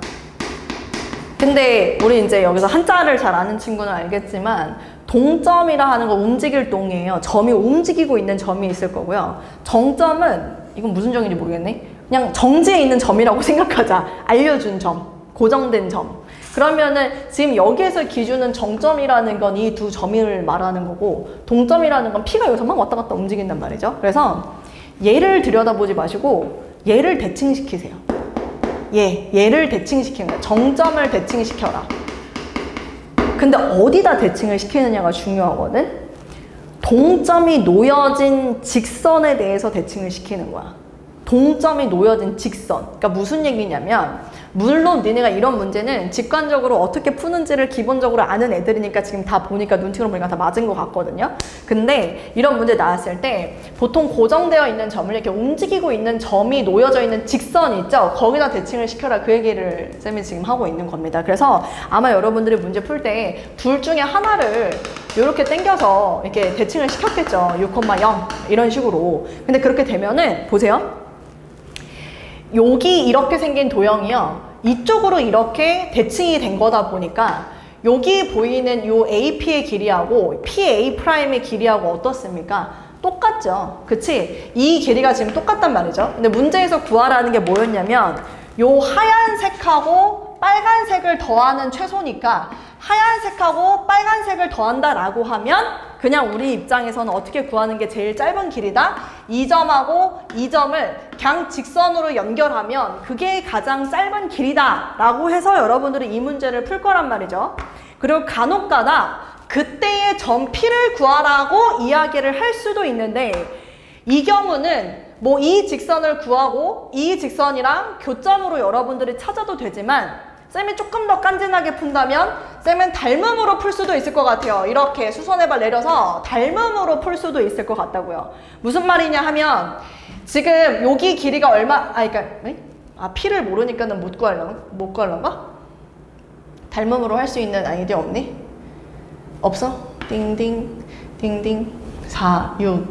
근데 우리 이제 여기서 한자를 잘 아는 친구는 알겠지만 동점이라 하는 거 움직일 동이에요. 점이 움직이고 있는 점이 있을 거고요. 정점은 이건 무슨 점인지 모르겠네. 그냥 정지에 있는 점이라고 생각하자. 알려준 점, 고정된 점. 그러면은 지금 여기에서 기준은 정점이라는 건 이 두 점을 말하는 거고 동점이라는 건 P가 여기서 막 왔다 갔다 움직인단 말이죠. 그래서 얘를 들여다보지 마시고 얘를 대칭시키세요. 얘를 대칭시키는 거야. 정점을 대칭시켜라. 근데 어디다 대칭을 시키느냐가 중요하거든. 동점이 놓여진 직선에 대해서 대칭을 시키는 거야. 동점이 놓여진 직선. 그러니까 무슨 얘기냐면 물론 니네가 이런 문제는 직관적으로 어떻게 푸는지를 기본적으로 아는 애들이니까 지금 다 보니까 눈치로 보니까 다 맞은 것 같거든요. 근데 이런 문제 나왔을 때 보통 고정되어 있는 점을 이렇게 움직이고 있는 점이 놓여져 있는 직선 있죠? 거기다 대칭을 시켜라, 그 얘기를 쌤이 지금 하고 있는 겁니다. 그래서 아마 여러분들이 문제 풀 때 둘 중에 하나를 이렇게 당겨서 이렇게 대칭을 시켰겠죠. 6,0 이런 식으로. 근데 그렇게 되면은 보세요. 여기 이렇게 생긴 도형이요. 이쪽으로 이렇게 대칭이 된 거다 보니까 여기 보이는 요 AP의 길이하고 PA'의 길이하고 어떻습니까? 똑같죠. 그치? 이 길이가 지금 똑같단 말이죠. 근데 문제에서 구하라는 게 뭐였냐면 요 하얀색하고 빨간색을 더하는 최소니까 하얀색하고 빨간색을 더한다라고 하면 그냥 우리 입장에서는 어떻게 구하는 게 제일 짧은 길이다? 이 점하고 이 점을 그냥 직선으로 연결하면 그게 가장 짧은 길이다 라고 해서 여러분들이 이 문제를 풀 거란 말이죠. 그리고 간혹가다 그때의 점 P를 구하라고 이야기를 할 수도 있는데 이 경우는 뭐 이 직선을 구하고 이 직선이랑 교점으로 여러분들이 찾아도 되지만 쌤이 조금 더 깐진하게 푼다면 쌤은 닮음으로 풀 수도 있을 것 같아요. 이렇게 수선해발 내려서 닮음으로 풀 수도 있을 것 같다고요. 무슨 말이냐 하면 지금 여기 길이가 얼마, P를 모르니까는 못 구하려나? 닮음으로 할 수 있는 아이디어 없니? 없어? 띵띵 띵띵 4, 6,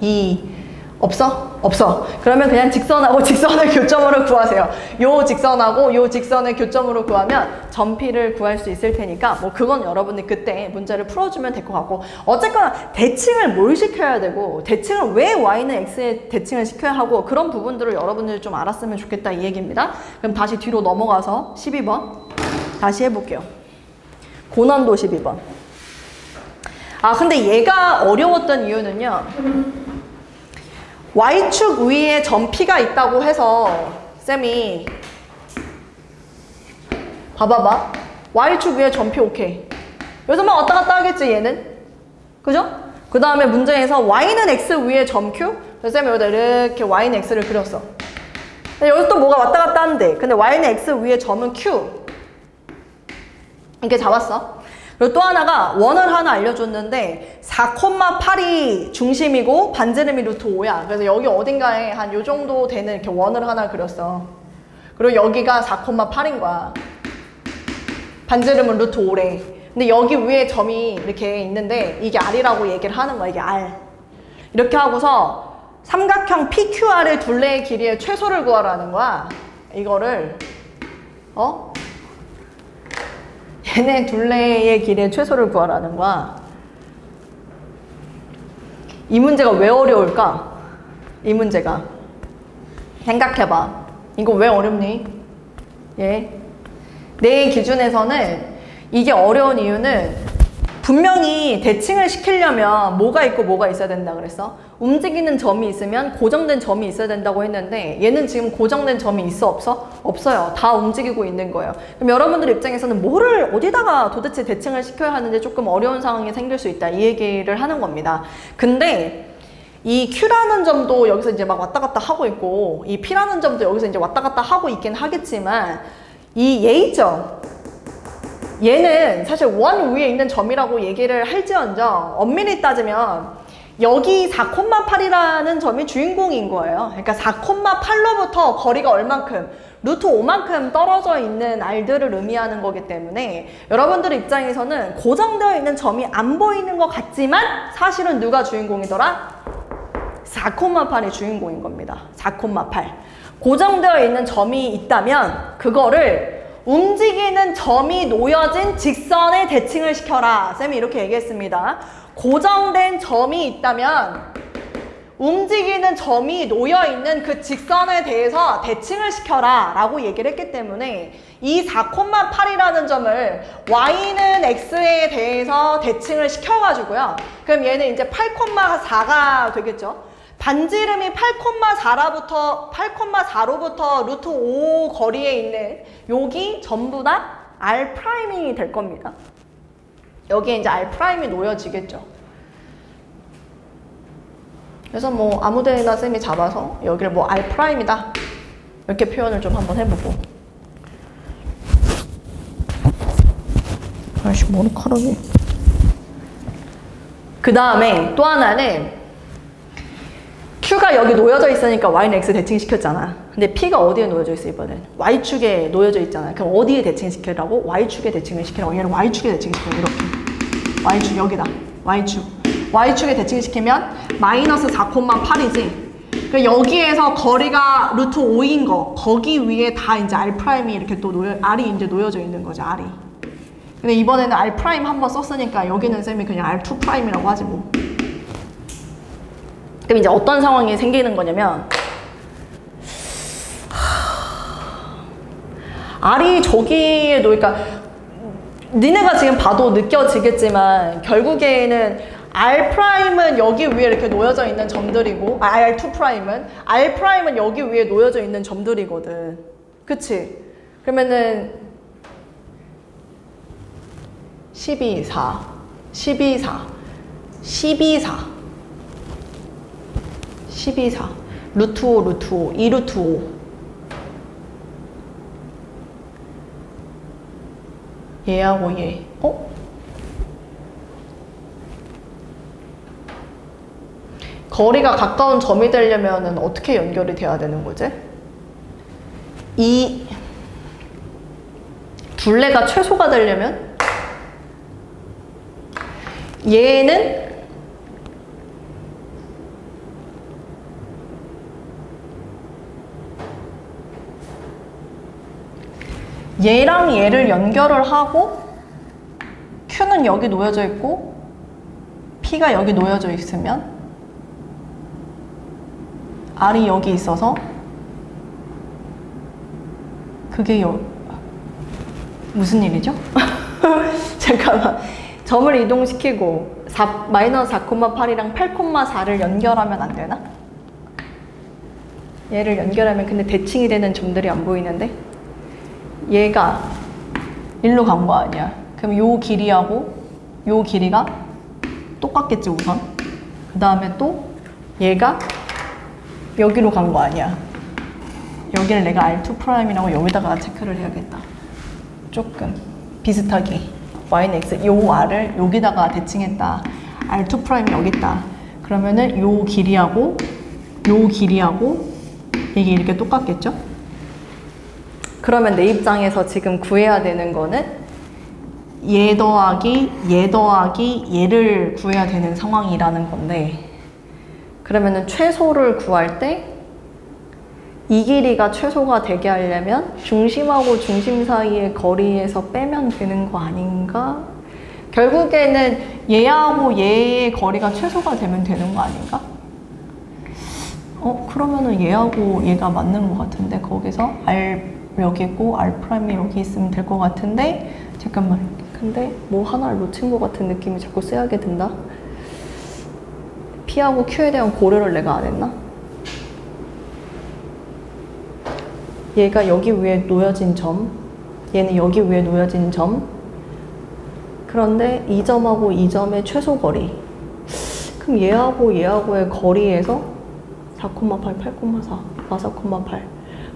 2 없어? 없어. 그러면 그냥 직선하고 직선을 교점으로 구하세요. 요 직선하고 요 직선을 교점으로 구하면 점 P를 구할 수 있을 테니까 뭐 그건 여러분이 그때 문제를 풀어주면 될 것 같고 어쨌거나 대칭을 뭘 시켜야 되고 대칭을 왜 Y는 X에 대칭을 시켜야 하고 그런 부분들을 여러분들이 좀 알았으면 좋겠다 이 얘기입니다. 그럼 다시 뒤로 넘어가서 12번 다시 해볼게요. 고난도 12번. 아 근데 얘가 어려웠던 이유는요. Y축 위에 점 P가 있다고 해서 쌤이 봐봐봐. Y축 위에 점 P 오케이. 여기서만 왔다 갔다 하겠지 얘는. 그죠? 그 다음에 문제에서 Y는 X 위에 점 Q. 그래서 쌤이 여기다 이렇게 Y는 X를 그렸어. 근데 여기서 또 뭐가 왔다 갔다 하는데 근데 Y는 X 위에 점은 Q. 이렇게 잡았어. 그리고 또 하나가 원을 하나 알려줬는데 4,8이 중심이고 반지름이 루트 5야. 그래서 여기 어딘가에 한 요 정도 되는 이렇게 원을 하나 그렸어. 그리고 여기가 4,8인 거야. 반지름은 루트 5래. 근데 여기 위에 점이 이렇게 있는데 이게 R이라고 얘기를 하는 거야. 이게 R. 이렇게 하고서 삼각형 PQR의 둘레의 길이의 최소를 구하라는 거야. 이거를 얘네 둘레의 길이의 최소를 구하라는 거야. 이 문제가 왜 어려울까? 이 문제가 생각해봐. 이거 왜 어렵니? 예. 내 기준에서는 이게 어려운 이유는 분명히 대칭을 시키려면 뭐가 있고 뭐가 있어야 된다 그랬어? 움직이는 점이 있으면 고정된 점이 있어야 된다고 했는데 얘는 지금 고정된 점이 있어 없어? 없어요. 다 움직이고 있는 거예요. 그럼 여러분들 입장에서는 뭐를 어디다가 도대체 대칭을 시켜야 하는지 조금 어려운 상황이 생길 수 있다 이 얘기를 하는 겁니다. 근데 이 Q라는 점도 여기서 이제 막 왔다 갔다 하고 있고 이 P라는 점도 여기서 이제 왔다 갔다 하고 있긴 하겠지만 이 A점 얘는 사실 원 위에 있는 점이라고 얘기를 할지언정 엄밀히 따지면 여기 4,8이라는 점이 주인공인 거예요. 그러니까 4,8로부터 거리가 얼만큼 루트 5만큼 떨어져 있는 R들을 의미하는 거기 때문에 여러분들 입장에서는 고정되어 있는 점이 안 보이는 것 같지만 사실은 누가 주인공이더라? 4,8이 주인공인 겁니다. 4,8. 고정되어 있는 점이 있다면 그거를 움직이는 점이 놓여진 직선에 대칭을 시켜라. 쌤이 이렇게 얘기했습니다. 고정된 점이 있다면 움직이는 점이 놓여있는 그 직선에 대해서 대칭을 시켜라 라고 얘기를 했기 때문에 이 4,8이라는 점을 y는 x에 대해서 대칭을 시켜가지고요. 그럼 얘는 이제 8,4가 되겠죠. 반지름이 8,4로부터 루트 5 거리에 있는 여기 전부 다 R'이 될 겁니다. 여기에 이제 R'이 놓여지겠죠. 그래서 뭐 아무데나 쌤이 잡아서 여기를 뭐 R'이다 이렇게 표현을 좀 한번 해보고. 아이씨 머리카락이. 그 다음에 또 하나는 Q가 여기 놓여져 있으니까 Y는 X 대칭시켰잖아. 근데 P가 어디에 놓여져 있어 이번엔? Y축에 놓여져 있잖아. 그럼 어디에 대칭시키라고? Y축에 대칭을 시키라고. 얘를 Y축에 대칭시켜. 이렇게. Y축 여기다. Y축에 대칭시키면 마이너스 4,8이지. 그러니까 여기에서 거리가 루트 5인 거. 거기 위에 다 이제 R'이 이렇게 또 R이 이제 놓여져 있는 거죠. R이. 근데 이번에는 R' 한번 썼으니까 여기는 쌤이 그냥 R2'이라고 하지 뭐. 그럼 이제 어떤 상황이 생기는 거냐면 R이 저기에 놓으니까 니네가 지금 봐도 느껴지겠지만 결국에는 R'은 여기 위에 이렇게 놓여져 있는 점들이고 R2'은 R'은 여기 위에 놓여져 있는 점들이거든. 그치? 그러면은 12, 4 12, 4 12, 4 12, 4 루트 5, 루트 5 2 루트 5 얘하고 얘 거리가 가까운 점이 되려면 어떻게 연결이 돼야 되는 거지? 이 둘레가 최소가 되려면 얘는 얘랑 얘를 연결을 하고 Q는 여기 놓여져 있고 P가 여기 놓여져 있으면 R이 여기 있어서 그게 무슨 일이죠? 잠깐만. 점을 이동시키고 마이너스 4,8이랑 8,4를 연결하면 안 되나? 얘를 연결하면 근데 대칭이 되는 점들이 안 보이는데? 얘가 일로 간 거 아니야. 그럼 요 길이하고 요 길이가 똑같겠지 우선. 그 다음에 또 얘가 여기로 간 거 아니야. 여기를 내가 R2'이라고 여기다가 체크를 해야겠다. 조금 비슷하게 Y는 X, 요 R을 여기다가 대칭했다. R2' 여기 있다. 그러면은 요 길이하고 이게 이렇게 똑같겠죠? 그러면 내 입장에서 지금 구해야 되는 거는 얘 더하기 얘를 구해야 되는 상황이라는 건데, 그러면은 최소를 구할 때 이 길이가 최소가 되게 하려면 중심하고 중심 사이의 거리에서 빼면 되는 거 아닌가? 결국에는 얘하고 얘의 거리가 최소가 되면 되는 거 아닌가? 그러면은 얘하고 얘가 맞는 것 같은데, 거기서 여기 있고 R'이 여기 있으면 될 것 같은데 잠깐만. 근데 뭐 하나를 놓친 것 같은 느낌이 자꾸 쎄하게 든다. P하고 Q에 대한 고려를 내가 안 했나? 얘가 여기 위에 놓여진 점, 얘는 여기 위에 놓여진 점. 그런데 이 점하고 이 점의 최소 거리. 그럼 얘하고의 거리에서 4,8, 8,4, 4,8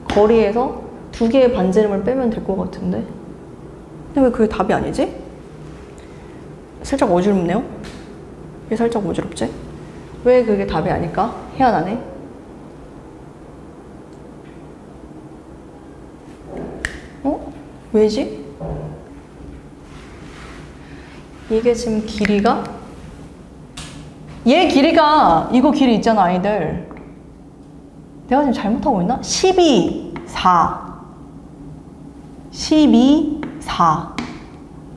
거리에서 두 개의 반지름을 빼면 될 것 같은데. 근데 왜 그게 답이 아니지? 살짝 어지럽네요? 왜 살짝 어지럽지? 왜 그게 답이 아닐까? 희한하네. 어? 왜지? 이게 지금 길이가? 얘 길이가 이거 길이 있잖아, 아이들. 내가 지금 잘못하고 있나? 12, 4. 12, 4.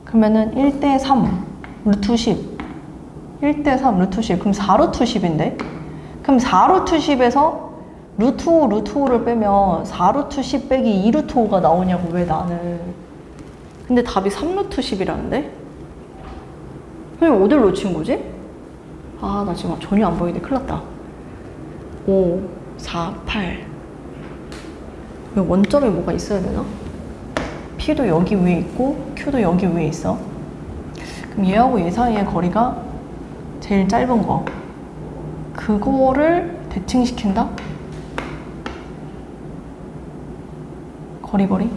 그러면은 1대 3, 루트 10. 1대 3, 루트 10. 그럼 4 루트 10인데? 그럼 4 루트 10에서 루트 5, 루트 5를 빼면 4 루트 10 빼기 2 루트 5가 나오냐고, 왜 나는. 근데 답이 3 루트 10이라는데? 그럼 어딜 놓친 거지? 아, 나 지금 전혀 안 보이는데 큰일 났다. 5, 4, 8. 왜 원점에 뭐가 있어야 되나? P도 여기 위에 있고 Q도 여기 위에 있어. 그럼 얘하고 얘 사이의 거리가 제일 짧은 거. 그거를 대칭시킨다? 거리. 이렇게.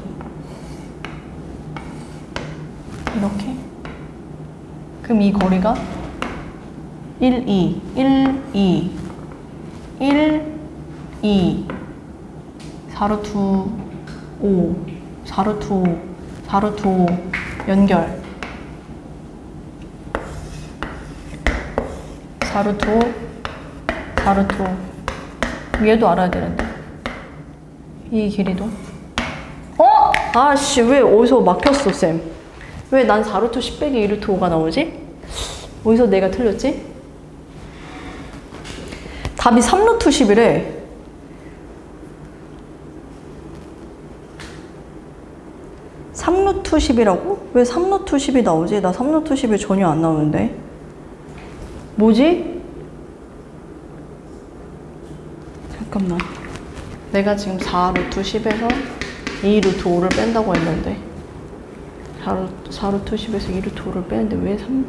그럼 이 거리가 1, 2, 1, 2, 1, 2, 4루트 5, 4루트 5, 4루트 5 연결. 4루트 5, 4루트 5. 얘도 알아야 되는데. 이 길이도. 어? 아씨, 왜 어디서 막혔어, 쌤? 왜 난 4루트 10 빼기 2루트 5가 나오지? 어디서 내가 틀렸지? 답이 3루트 10이래. 3루트 10이라고? 왜 3루트 10이 나오지? 나 3루트 10이 전혀 안 나오는데. 뭐지? 잠깐만. 내가 지금 4루트 10에서 2루트 5를 뺀다고 했는데 4루트 10에서 2루트 5를 빼는데 왜 3...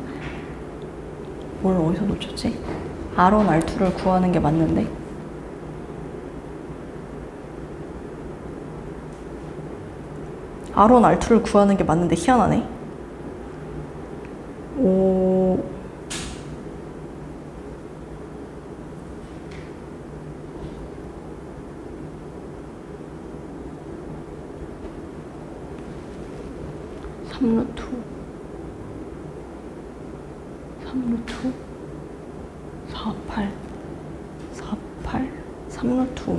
뭘 어디서 놓쳤지? R1, R2를 구하는 게 맞는데. R1, R2를 구하는 게 맞는데 희한하네. 오... 삼루트 4, 8 4, 8 3루트 5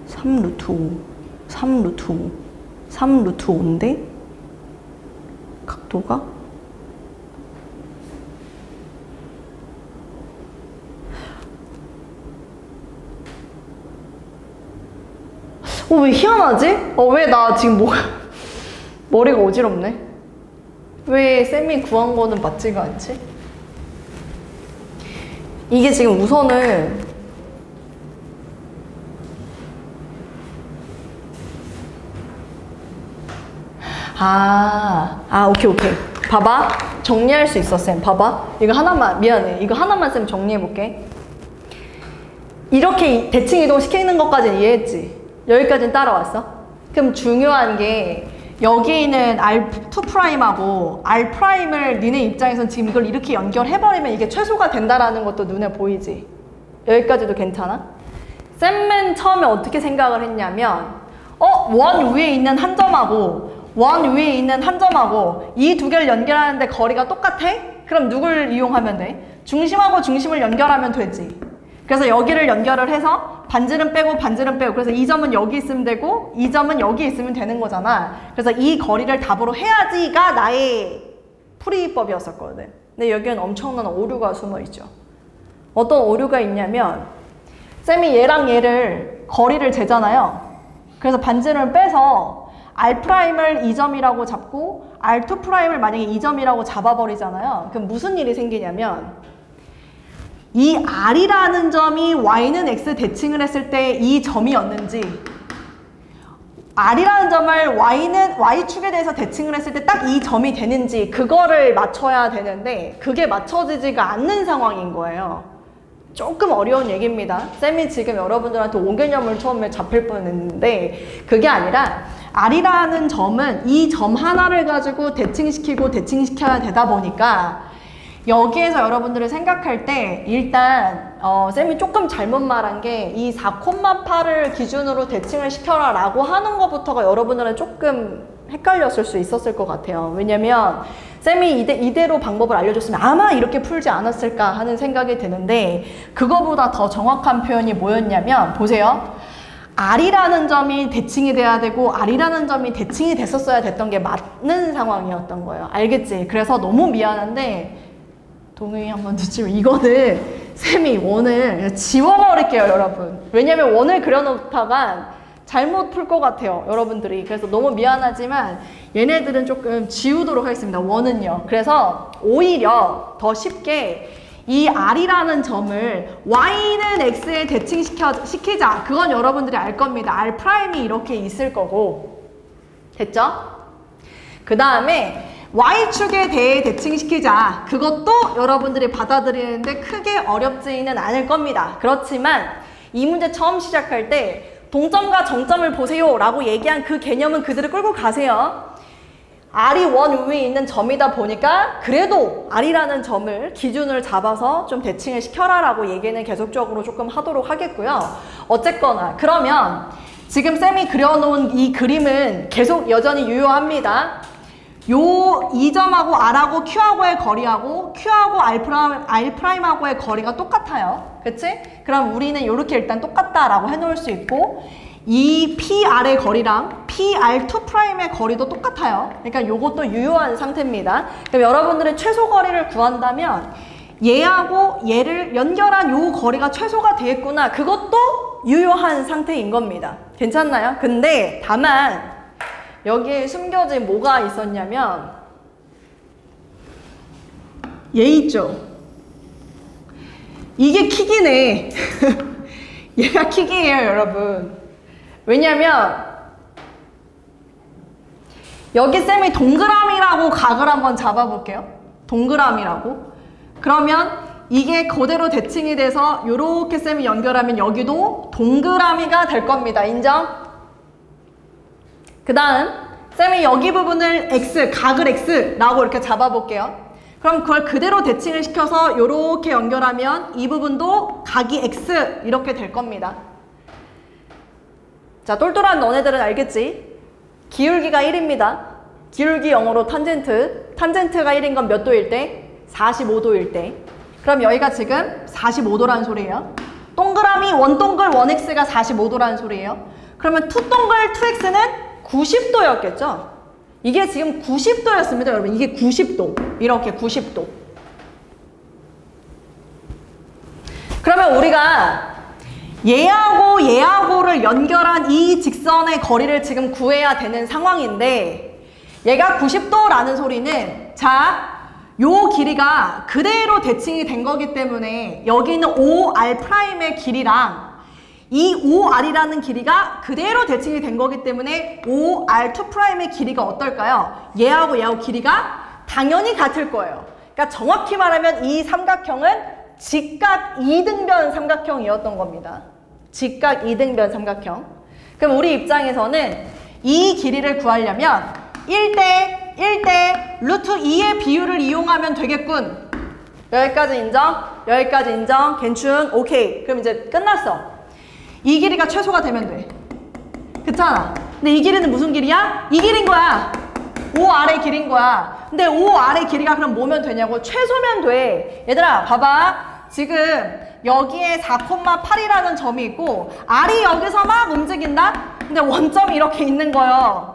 3루트 5 3루트 5 3루트 5인데 각도가 왜 희한하지? 왜 나 지금 머리가 어지럽네. 왜 쌤이 구한 거는 맞지가 않지? 이게 지금 우선은 오케이. 봐봐. 정리할 수 있어, 쌤. 봐봐. 이거 하나만, 미안해. 이거 하나만 쌤 정리해볼게. 이렇게 대칭 이동 시키는 것까지는 이해했지? 여기까지는 따라왔어? 그럼 중요한 게 여기 있는 R2'하고 R'을 니네 입장에선 지금 이걸 이렇게 연결해버리면 이게 최소가 된다라는 것도 눈에 보이지? 여기까지도 괜찮아? 쌤은 처음에 어떻게 생각을 했냐면 원 위에 있는 한 점하고 원 위에 있는 한 점하고 이 두 개를 연결하는데 거리가 똑같아? 그럼 누굴 이용하면 돼? 중심하고 중심을 연결하면 되지. 그래서 여기를 연결을 해서 반지름 빼고 그래서 이 점은 여기 있으면 되고 이 점은 여기 있으면 되는 거잖아. 그래서 이 거리를 답으로 해야지가 나의 풀이법이었었거든. 근데 여기엔 엄청난 오류가 숨어있죠. 어떤 오류가 있냐면 쌤이 얘랑 얘를 거리를 재잖아요. 그래서 반지름을 빼서 R'을 2점이라고 잡고 R2'을 만약에 2점이라고 잡아버리잖아요. 그럼 무슨 일이 생기냐면 이 R이라는 점이 Y는 X 대칭을 했을 때 이 점이었는지 R이라는 점을 Y축에 대해서 대칭을 했을 때 딱 이 점이 되는지 그거를 맞춰야 되는데 그게 맞춰지지가 않는 상황인 거예요. 조금 어려운 얘기입니다. 쌤이 지금 여러분들한테 5개념을 처음에 잡힐 뻔했는데 그게 아니라 R이라는 점은 이 점 하나를 가지고 대칭시키고 대칭시켜야 되다 보니까 여기에서 여러분들을 생각할 때 일단 쌤이 조금 잘못 말한 게 이 4,8을 기준으로 대칭을 시켜라 라고 하는 것부터가 여러분들은 조금 헷갈렸을 수 있었을 것 같아요. 왜냐면 쌤이 이대로 방법을 알려줬으면 아마 이렇게 풀지 않았을까 하는 생각이 드는데 그거보다 더 정확한 표현이 뭐였냐면 보세요. R이라는 점이 대칭이 돼야 되고 R이라는 점이 대칭이 됐었어야 됐던 게 맞는 상황이었던 거예요. 알겠지? 그래서 너무 미안한데 동의 한번 듣지만 이거는 쌤이 원을 지워버릴게요, 여러분. 왜냐면 원을 그려놓다가 잘못 풀 것 같아요, 여러분들이. 그래서 너무 미안하지만 얘네들은 조금 지우도록 하겠습니다, 원은요. 그래서 오히려 더 쉽게 이 R이라는 점을 Y는 X에 대칭시키자. 그건 여러분들이 알 겁니다. R'이 이렇게 있을 거고. 됐죠? 그 다음에 Y축에 대해 대칭시키자. 그것도 여러분들이 받아들이는데 크게 어렵지는 않을 겁니다. 그렇지만 이 문제 처음 시작할 때 동점과 정점을 보세요 라고 얘기한 그 개념은 그대로 끌고 가세요. R이 원 위에 있는 점이다 보니까 그래도 R이라는 점을 기준을 잡아서 좀 대칭을 시켜라 라고 얘기는 계속적으로 조금 하도록 하겠고요. 어쨌거나 그러면 지금 쌤이 그려놓은 이 그림은 계속 여전히 유효합니다. 요 2점하고 R하고 Q하고의 거리하고 Q하고 R'하고의 거리가 똑같아요. 그치? 그럼 우리는 이렇게 일단 똑같다라고 해놓을 수 있고 이 PR의 거리랑 PR2'의 거리도 똑같아요. 그러니까 요것도 유효한 상태입니다. 그럼 여러분들은 최소 거리를 구한다면 얘하고 얘를 연결한 요 거리가 최소가 되겠구나. 그것도 유효한 상태인 겁니다. 괜찮나요? 근데 다만 여기에 숨겨진 뭐가 있었냐면 얘 있죠? 이게 킥이네. 얘가 킥이에요, 여러분. 왜냐면 여기 쌤이 동그라미라고 각을 한번 잡아볼게요. 동그라미라고. 그러면 이게 그대로 대칭이 돼서 이렇게 쌤이 연결하면 여기도 동그라미가 될 겁니다. 인정? 그 다음 쌤이 여기 부분을 X, 각을 X라고 이렇게 잡아볼게요. 그럼 그걸 그대로 대칭을 시켜서 이렇게 연결하면 이 부분도 각이 X 이렇게 될 겁니다. 자, 똘똘한 너네들은 알겠지? 기울기가 1입니다. 기울기 영어로 탄젠트. 탄젠트가 1인 건 몇 도일 때? 45도일 때. 그럼 여기가 지금 45도라는 소리예요. 동그라미 원동글 1X가 45도라는 소리예요. 그러면 투동글 2X는 90도였겠죠? 이게 지금 90도였습니다, 여러분. 이게 90도. 이렇게 90도. 그러면 우리가 얘하고를 연결한 이 직선의 거리를 지금 구해야 되는 상황인데 얘가 90도라는 소리는 자, 요 길이가 그대로 대칭이 된 거기 때문에 여기 있는 OR'의 길이랑 이 OR이라는 길이가 그대로 대칭이 된 거기 때문에 OR2'의 길이가 어떨까요? 얘하고 길이가 당연히 같을 거예요. 그러니까 정확히 말하면 이 삼각형은 직각 이등변 삼각형이었던 겁니다. 직각 이등변 삼각형. 그럼 우리 입장에서는 이 길이를 구하려면 1대 루트 2의 비율을 이용하면 되겠군. 여기까지 인정? 여기까지 인정? 괜춘? 오케이. 그럼 이제 끝났어. 이 길이가 최소가 되면 돼. 그렇잖아. 근데 이 길이는 무슨 길이야? 이 길인 거야. OR의 길인 거야. 근데 OR의 길이가 그럼 뭐면 되냐고? 최소면 돼. 얘들아 봐봐. 지금 여기에 4,8이라는 점이 있고 R이 여기서 막 움직인다? 근데 원점이 이렇게 있는 거예요.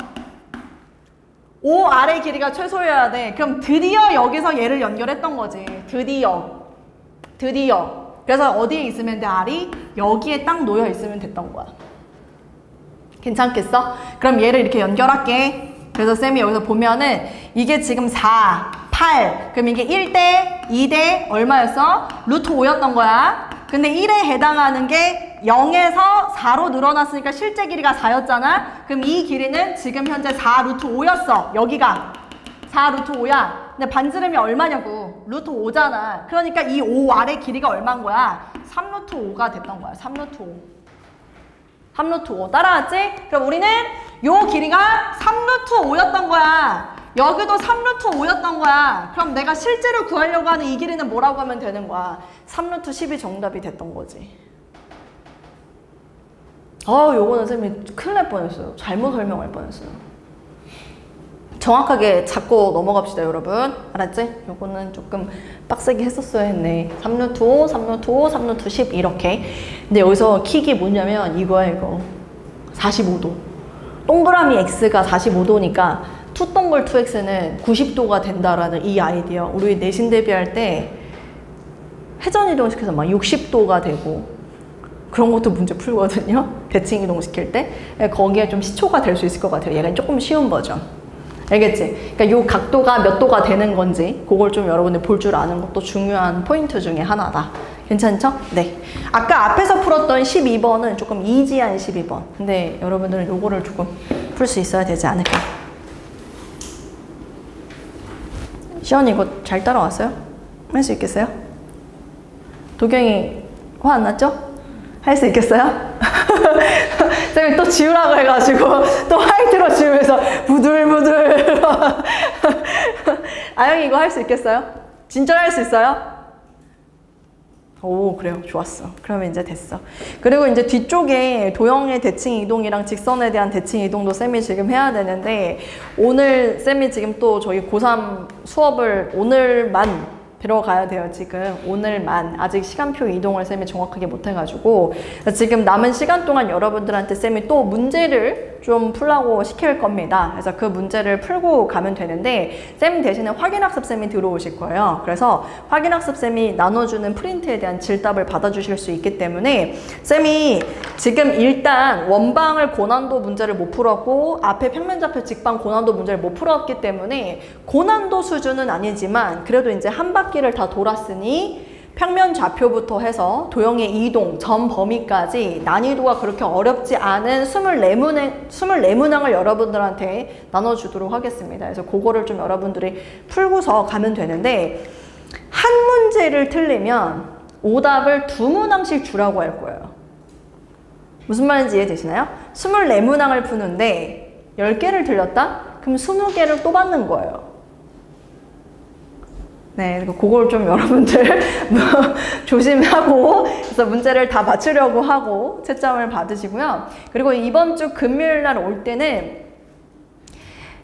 OR의 길이가 최소여야 돼. 그럼 드디어 여기서 얘를 연결했던 거지. 드디어. 그래서 어디에 있으면 돼? R이 여기에 딱 놓여 있으면 됐던 거야. 괜찮겠어? 그럼 얘를 이렇게 연결할게. 그래서 쌤이 여기서 보면은 이게 지금 4, 8. 그럼 이게 1대, 2대 얼마였어? 루트 5였던 거야. 근데 1에 해당하는 게 0에서 4로 늘어났으니까 실제 길이가 4였잖아. 그럼 이 길이는 지금 현재 4 루트 5였어. 여기가 4 루트 5야. 근데 반지름이 얼마냐고. 루트 5잖아. 그러니까 이 5 아래 길이가 얼마인 거야? 3 루트 5가 됐던 거야. 3 루트 5. 3 루트 5. 따라왔지? 그럼 우리는 요 길이가 3 루트 5였던 거야. 여기도 3 루트 5였던 거야. 그럼 내가 실제로 구하려고 하는 이 길이는 뭐라고 하면 되는 거야? 3 루트 10이 정답이 됐던 거지. 요거는 쌤이 큰일 날 뻔했어요. 잘못 설명할 뻔했어요. 정확하게 잡고 넘어갑시다, 여러분. 알았지? 요거는 조금 빡세게 했었어야 했네. 3 루트 5, 3 루트 5, 3 루트 10 이렇게. 근데 여기서 킥이 뭐냐면 이거야, 이거. 45도. 동그라미 x가 45도니까 투동글 2x는 90도가 된다라는 이 아이디어. 우리 내신 대비할 때 회전 이동시켜서 막 60도가 되고 그런 것도 문제 풀거든요. 대칭 이동시킬 때. 거기에 좀 시초가 될 수 있을 것 같아요. 얘가 조금 쉬운 버전. 알겠지? 그러니까 요 각도가 몇 도가 되는 건지 그걸 좀 여러분들 볼 줄 아는 것도 중요한 포인트 중에 하나다. 괜찮죠? 네. 아까 앞에서 풀었던 12번은 조금 이지한 12번. 근데 여러분들은 요거를 조금 풀 수 있어야 되지 않을까. 시원이 이거 잘 따라왔어요? 할 수 있겠어요? 도경이 화 안 났죠? 할 수 있겠어요? 쌤이 또 지우라고 해가지고 또 화이트로 지우면서 부들부들. 아영이 이거 할 수 있겠어요? 진짜 할 수 있어요? 오, 그래요. 좋았어. 그러면 이제 됐어. 그리고 이제 뒤쪽에 도형의 대칭 이동이랑 직선에 대한 대칭 이동도 쌤이 지금 해야 되는데 오늘 쌤이 지금 또 저희 고3 수업을 오늘만 들어가야 돼요. 지금 오늘만 아직 시간표 이동을 쌤이 정확하게 못해가지고 지금 남은 시간 동안 여러분들한테 쌤이 또 문제를 좀 풀라고 시킬 겁니다. 그래서 그 문제를 풀고 가면 되는데 쌤 대신에 확인학습 쌤이 들어오실 거예요. 그래서 확인학습 쌤이 나눠주는 프린트에 대한 질답을 받아주실 수 있기 때문에 쌤이 지금 일단 원방을 고난도 문제를 못 풀었고 앞에 평면좌표 직방 고난도 문제를 못 풀었기 때문에 고난도 수준은 아니지만 그래도 이제 한 바퀴를 다 돌았으니 평면 좌표부터 해서 도형의 이동, 점 범위까지 난이도가 그렇게 어렵지 않은 24문항을 여러분들한테 나눠주도록 하겠습니다. 그래서 그거를 좀 여러분들이 풀고서 가면 되는데 한 문제를 틀리면 오답을 2문항씩 주라고 할 거예요. 무슨 말인지 이해되시나요? 24문항을 푸는데 10개를 틀렸다? 그럼 20개를 또 받는 거예요. 네, 그걸 좀 여러분들 조심하고 그래서 문제를 다 맞추려고 하고 채점을 받으시고요. 그리고 이번 주 금요일 날 올 때는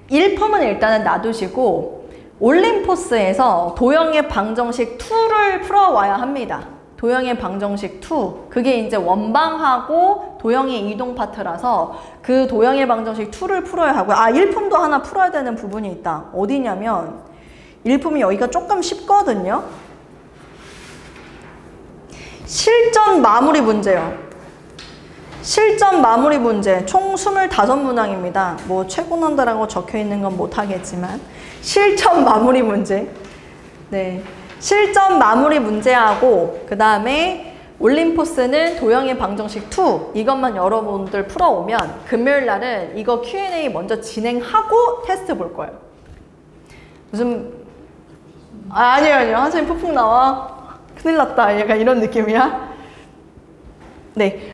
1펌은 일단은 놔두시고 올림포스에서 도형의 방정식 2를 풀어와야 합니다. 도형의 방정식 2. 그게 이제 원방하고 도형의 이동 파트라서 그 도형의 방정식 2를 풀어야 하고요. 1펌도 하나 풀어야 되는 부분이 있다. 어디냐면 일품이 여기가 조금 쉽거든요. 실전 마무리 문제요. 실전 마무리 문제 총 25문항입니다. 뭐 최고 난다라고 적혀 있는 건 못하겠지만 실전 마무리 문제. 네, 실전 마무리 문제하고 그 다음에 올림포스는 도형의 방정식 2 이것만 여러분들 풀어오면 금요일 날은 이거 Q&A 먼저 진행하고 테스트 볼 거예요. 무슨 아니에요. 한숨이 푹푹 나와. 큰일 났다. 약간 이런 느낌이야. 네.